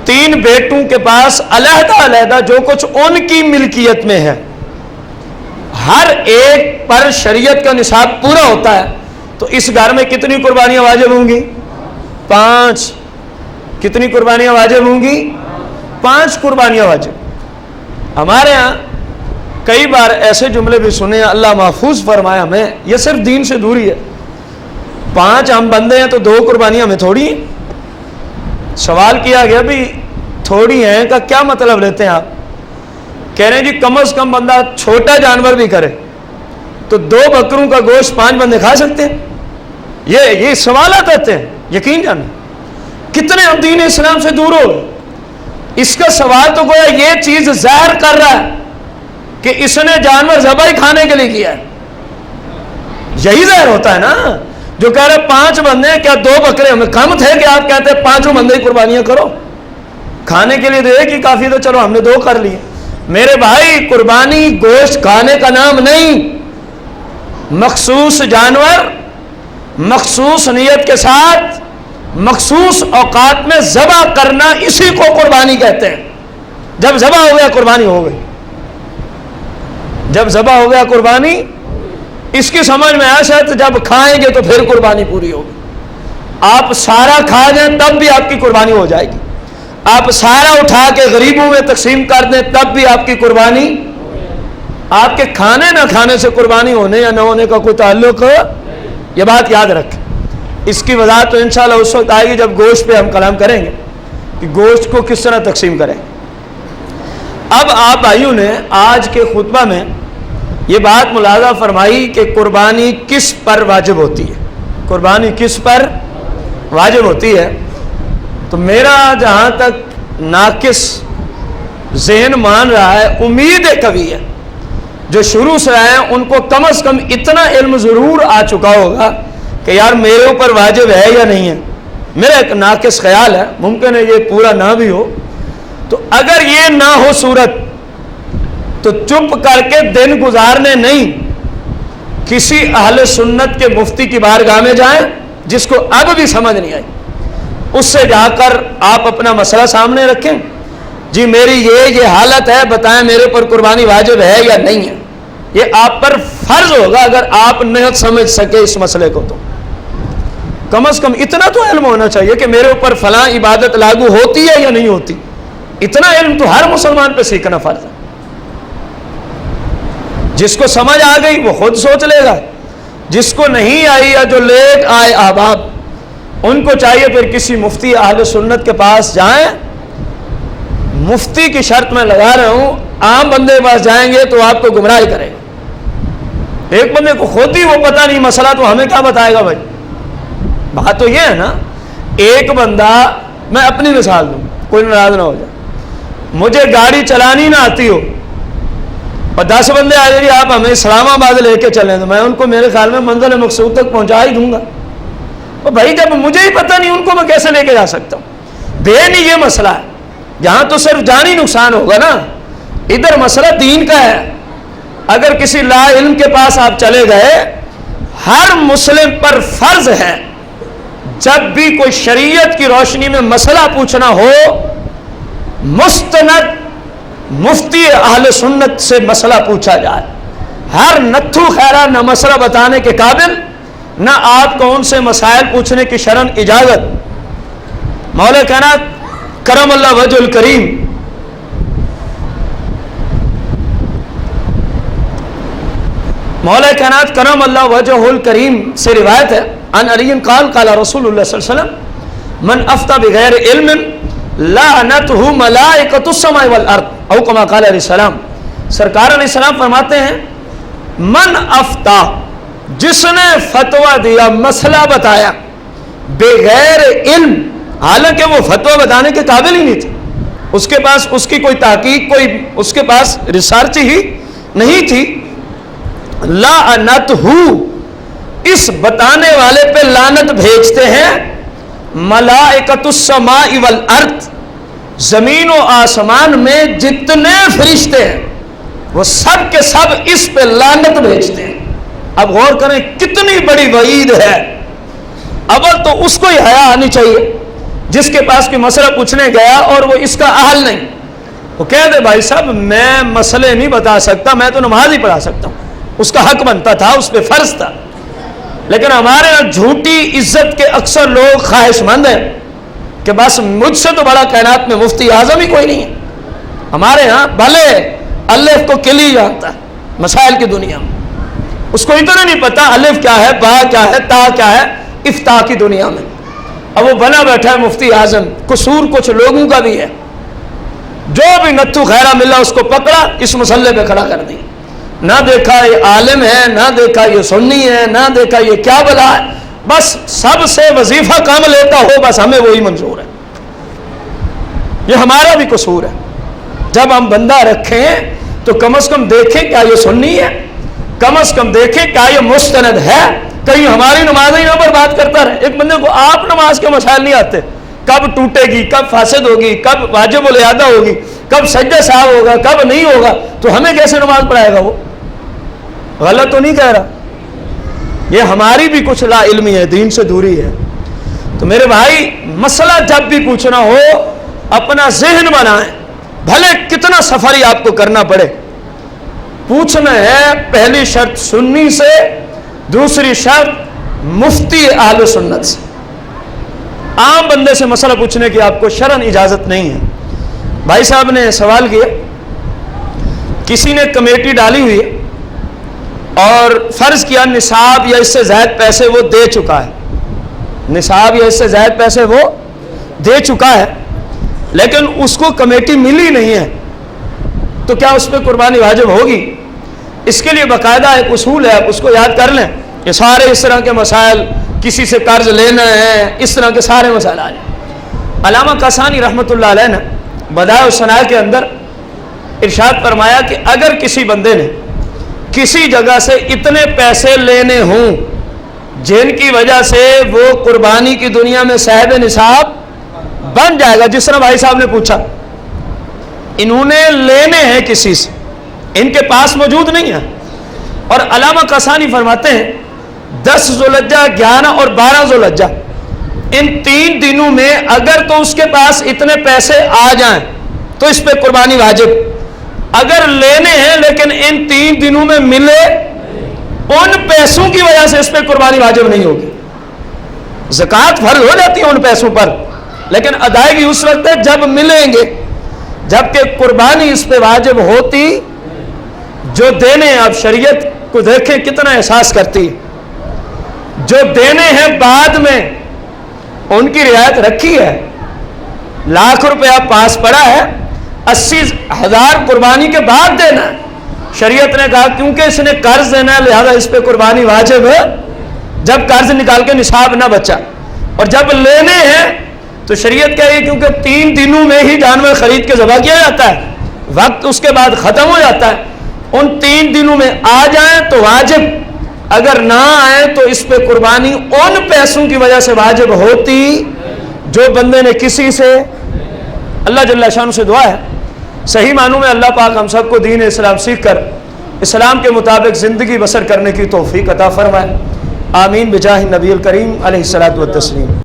3 بیٹوں کے پاس علیحدہ علیحدہ جو کچھ ان کی ملکیت میں ہے، ہر ایک پر شریعت کا نصاب پورا ہوتا ہے، تو اس گھر میں کتنی قربانیاں واجب ہوں گی؟ 5۔ کتنی قربانیاں واجب ہوں گی؟ 5 قربانیاں واجب۔ ہمارے ہاں کئی بار ایسے جملے بھی سنے، اللہ محفوظ فرمایا ہمیں، یہ صرف دین سے دوری ہے، 5 ہم بندے ہیں تو 2 قربانیاں ہمیں تھوڑی ہیں۔ سوال کیا گیا بھی تھوڑی ہیں کا کیا مطلب لیتے ہیں آپ؟ کہہ رہے ہیں جی کم از کم بندہ چھوٹا جانور بھی کرے تو 2 بکروں کا گوشت 5 بندے کھا سکتے ہیں؟ یہ سوالات آتے ہیں، یقین جانا کتنے ہم دین اسلام سے دور ہو گئے۔ اس کا سوال تو گویا یہ چیز ظاہر کر رہا ہے کہ اس نے جانور ذبح کھانے کے لیے کیا ہے، یہی ظاہر ہوتا ہے نا۔ جو کہہ رہے 5 بندے کیا 2 بکرے ہمیں کم تھے کہ آپ کہتے ہیں 5 بندے قربانیاں کرو؟ کھانے کے لیے تو ایک ہی کافی تھا، چلو ہم نے 2 کر لیے۔ میرے بھائی قربانی گوشت کھانے کا نام نہیں، مخصوص جانور مخصوص نیت کے ساتھ مخصوص اوقات میں ذبح کرنا، اسی کو قربانی کہتے ہیں۔ جب ذبح ہو گیا قربانی ہو گئی، جب ذبح ہو گیا قربانی، اس کی سمجھ میں آیا شاید جب کھائیں گے تو پھر قربانی پوری ہوگی۔ آپ سارا کھا دیں تب بھی آپ کی قربانی ہو جائے گی، آپ سارا اٹھا کے غریبوں میں تقسیم کر دیں تب بھی آپ کی قربانی۔ آپ کے کھانے نہ کھانے سے قربانی ہونے یا نہ ہونے کا کوئی تعلق، یہ بات یاد رکھیں۔ اس کی وضاحت تو انشاءاللہ اس وقت آئے گی جب گوشت پہ ہم کلام کریں گے کہ گوشت کو کس طرح تقسیم کریں۔ اب آپ بھائیوں نے آج کے خطبہ میں یہ بات ملاحظہ فرمائی کہ قربانی کس پر واجب ہوتی ہے، قربانی کس پر واجب ہوتی ہے۔ تو میرا جہاں تک ناقص ذہن مان رہا ہے، امید قوی ہے جو شروع سے آئے ہیں ان کو کم از کم اتنا علم ضرور آ چکا ہوگا کہ یار میرے اوپر واجب ہے یا نہیں ہے. میرا ایک ناقص خیال ہے, ممکن ہے یہ پورا نہ بھی ہو, تو اگر یہ نہ ہو صورت تو چپ کر کے دن گزارنے نہیں, کسی اہل سنت کے مفتی کی بارگاہ میں جائیں جس کو اب بھی سمجھ نہیں آئی, اس سے جا کر آپ اپنا مسئلہ سامنے رکھیں. جی میری یہ حالت ہے, بتائیں میرے پر قربانی واجب ہے یا نہیں ہے. یہ آپ پر فرض ہوگا اگر آپ نہیں سمجھ سکے اس مسئلے کو, تو کم از کم اتنا تو علم ہونا چاہیے کہ میرے اوپر فلاں عبادت لاگو ہوتی ہے یا نہیں ہوتی. اتنا علم تو ہر مسلمان پہ سیکھنا فرض ہے. جس کو سمجھ آ گئی وہ خود سوچ لے گا, جس کو نہیں آئی یا جو لیٹ آئے احباب, ان کو چاہیے پھر کسی مفتی اہل سنت کے پاس جائیں. مفتی کی شرط میں لگا رہا ہوں, عام بندے کے پاس جائیں گے تو آپ کو گمراہ کرے گا. ایک بندے کو خود ہی وہ پتہ نہیں مسئلہ, تو ہمیں کیا بتائے گا بھائی. بات تو یہ ہے نا, ایک بندہ, میں اپنی مثال دوں, کوئی ناراض نہ ہو جائے, مجھے گاڑی چلانی نہ آتی ہو اور 10 بندے آ جائیں آپ ہمیں اسلام آباد لے کے چلیں, تو میں ان کو میرے خیال میں منزل مقصود تک پہنچا ہی دوں گا. اور بھائی جب مجھے ہی پتہ نہیں ان کو میں کیسے لے کے جا سکتا ہوں. بے نہیں یہ مسئلہ ہے, یہاں تو صرف جانی نقصان ہوگا نا, ادھر مسئلہ دین کا ہے. اگر کسی لا علم کے پاس آپ چلے گئے, ہر مسلم پر فرض ہے جب بھی کوئی شریعت کی روشنی میں مسئلہ پوچھنا ہو, مستند مفتی اہل سنت سے مسئلہ پوچھا جائے. ہر نتھو خیرہ نہ مسئلہ بتانے کے قابل, نہ آپ کو ان سے مسائل پوچھنے کی شرعن اجازت. مولا کائنات کرم اللہ وجہ الکریم مولا کائنات کرم اللہ وجہ الکریم سے روایت ہے, عن علی قال قال رسول اللہ صلی اللہ علیہ وسلم من افتى بغیر علم لعنته ملائکۃ السماء والارض او کما قال علیہ السلام. سرکار علیہ السلام فرماتے ہیں, من افتى, جس نے فتویٰ دیا, مسئلہ بتایا, بغیر علم, حالانکہ وہ فتویٰ بتانے کے قابل ہی نہیں تھے, اس کے پاس اس کی کوئی تحقیق, کوئی اس کے پاس ریسرچ ہی نہیں تھی. لعنتہ, اس بتانے والے پہ لعنت بھیجتے ہیں ملائکۃ السماء والارض, زمین و آسمان میں جتنے فرشتے ہیں وہ سب کے سب اس پہ لعنت بھیجتے ہیں. اب غور کریں کتنی بڑی وعید ہے. اول تو اس کو ہی حیا آنی چاہیے جس کے پاس کوئی مسئلہ پوچھنے گیا اور وہ اس کا اہل نہیں, وہ کہہ دے بھائی صاحب میں مسئلے نہیں بتا سکتا, میں تو نماز ہی پڑھا سکتا ہوں. اس کا حق بنتا تھا, اس پہ فرض تھا. لیکن ہمارے یہاں جھوٹی عزت کے اکثر لوگ خواہش مند ہیں کہ بس مجھ سے تو بڑا کائنات میں مفتی اعظم ہی کوئی نہیں ہے. ہمارے ہاں بھلے الف کو کلی جانتا ہے مسائل کی دنیا میں, اس کو اتنا نہیں پتا الف کیا ہے, با کیا ہے, تا کیا ہے افتاء کی دنیا میں. اب وہ بنا بیٹھا ہے مفتی اعظم. قصور کچھ لوگوں کا بھی ہے, جو بھی نتھو خیرہ ملا اس کو پکڑا, اس مسئلے پہ کھڑا کر دی. نہ دیکھا یہ عالم ہے, نہ دیکھا یہ سنی ہے, نہ دیکھا یہ کیا بلا ہے, بس سب سے وظیفہ کام لیتا ہو, بس ہمیں وہی منظور ہے. یہ ہمارا بھی قصور ہے. جب ہم بندہ رکھیں تو کم از کم دیکھیں کیا یہ سنی ہے, کم از کم دیکھیں کیا یہ مستند ہے. کہیں ہماری نماز ہی نہ برباد کرتا رہے. ایک بندے کو آپ نماز کے مسائل نہیں آتے, کب ٹوٹے گی, کب فاسد ہوگی, کب واجب الادا ہوگی, کب سجدہ صاحب ہوگا, کب نہیں ہوگا, تو ہمیں کیسے نماز پڑھائے گا؟ وہ غلط تو نہیں کہہ رہا. یہ ہماری بھی کچھ لا علمی ہے, دین سے دوری ہے. تو میرے بھائی مسئلہ جب بھی پوچھنا ہو اپنا ذہن بنائیں, بھلے کتنا سفر ہی آپ کو کرنا پڑے. پوچھنا ہے پہلی شرط سنی سے, دوسری شرط مفتی اہل سنت سے. عام بندے سے مسئلہ پوچھنے کی آپ کو شرعن اجازت نہیں ہے. بھائی صاحب نے سوال کیا, کسی نے کمیٹی ڈالی ہوئی ہے اور فرض کیا نصاب یا اس سے زائد پیسے وہ دے چکا ہے, نصاب یا اس سے زائد پیسے وہ دے چکا ہے, لیکن اس کو کمیٹی ملی نہیں ہے, تو کیا اس پہ قربانی واجب ہوگی؟ اس کے لیے باقاعدہ ایک اصول ہے, آپ اس کو یاد کر لیں. یہ سارے اس طرح کے مسائل, کسی سے قرض لینا ہے, اس طرح کے سارے مسائل آ جائیں. علامہ کاسانی رحمۃ اللہ علیہ نے بدائع الصنائع کے اندر ارشاد فرمایا کہ اگر کسی بندے نے کسی جگہ سے اتنے پیسے لینے ہوں جن کی وجہ سے وہ قربانی کی دنیا میں صاحب نصاب بن جائے گا. جس طرح بھائی صاحب نے پوچھا, انہوں نے لینے ہیں کسی سے, ان کے پاس موجود نہیں ہے. اور علامہ قسانی فرماتے ہیں 10 ذوالحجہ 11 اور 12 ذوالحجہ ان 3 دنوں میں اگر تو اس کے پاس اتنے پیسے آ جائیں تو اس پہ قربانی واجب. اگر لینے ہیں لیکن ان 3 دنوں میں ملے, ان پیسوں کی وجہ سے اس پہ قربانی واجب نہیں ہوگی. زکوٰۃ فرض ہو جاتی ہے ان پیسوں پر, لیکن ادائیگی اس وقت ہے جب ملیں گے, جبکہ قربانی اس پہ واجب ہوتی جو دینے ہیں. اب شریعت کو دیکھیں کتنا احساس کرتی ہے. جو دینے ہیں بعد میں ان کی رعایت رکھی ہے. لاکھ روپیہ پاس پڑا ہے, 80,000 قربانی کے بعد دینا ہے. شریعت نے کہا کیونکہ اس نے قرض دینا ہے لہذا اس پہ قربانی واجب ہے جب قرض نکال کے نصاب نہ بچا. اور جب لینے ہیں تو شریعت کہہ رہی ہے کیونکہ 3 دنوں میں ہی جانور خرید کے ذبح کیا جاتا ہے, وقت اس کے بعد ختم ہو جاتا ہے. ان 3 دنوں میں آ جائیں تو واجب, اگر نہ آئے تو اس پہ قربانی ان پیسوں کی وجہ سے واجب ہوتی جو بندے نے کسی سے. اللہ جل شانہ سے دعا ہے صحیح معنوں میں اللہ پاک ہم سب کو دین اسلام سیکھ کر اسلام کے مطابق زندگی بسر کرنے کی توفیق عطا فرمائے. آمین بجاہ نبی الکریم علیہ الصلوۃ والتسلیم.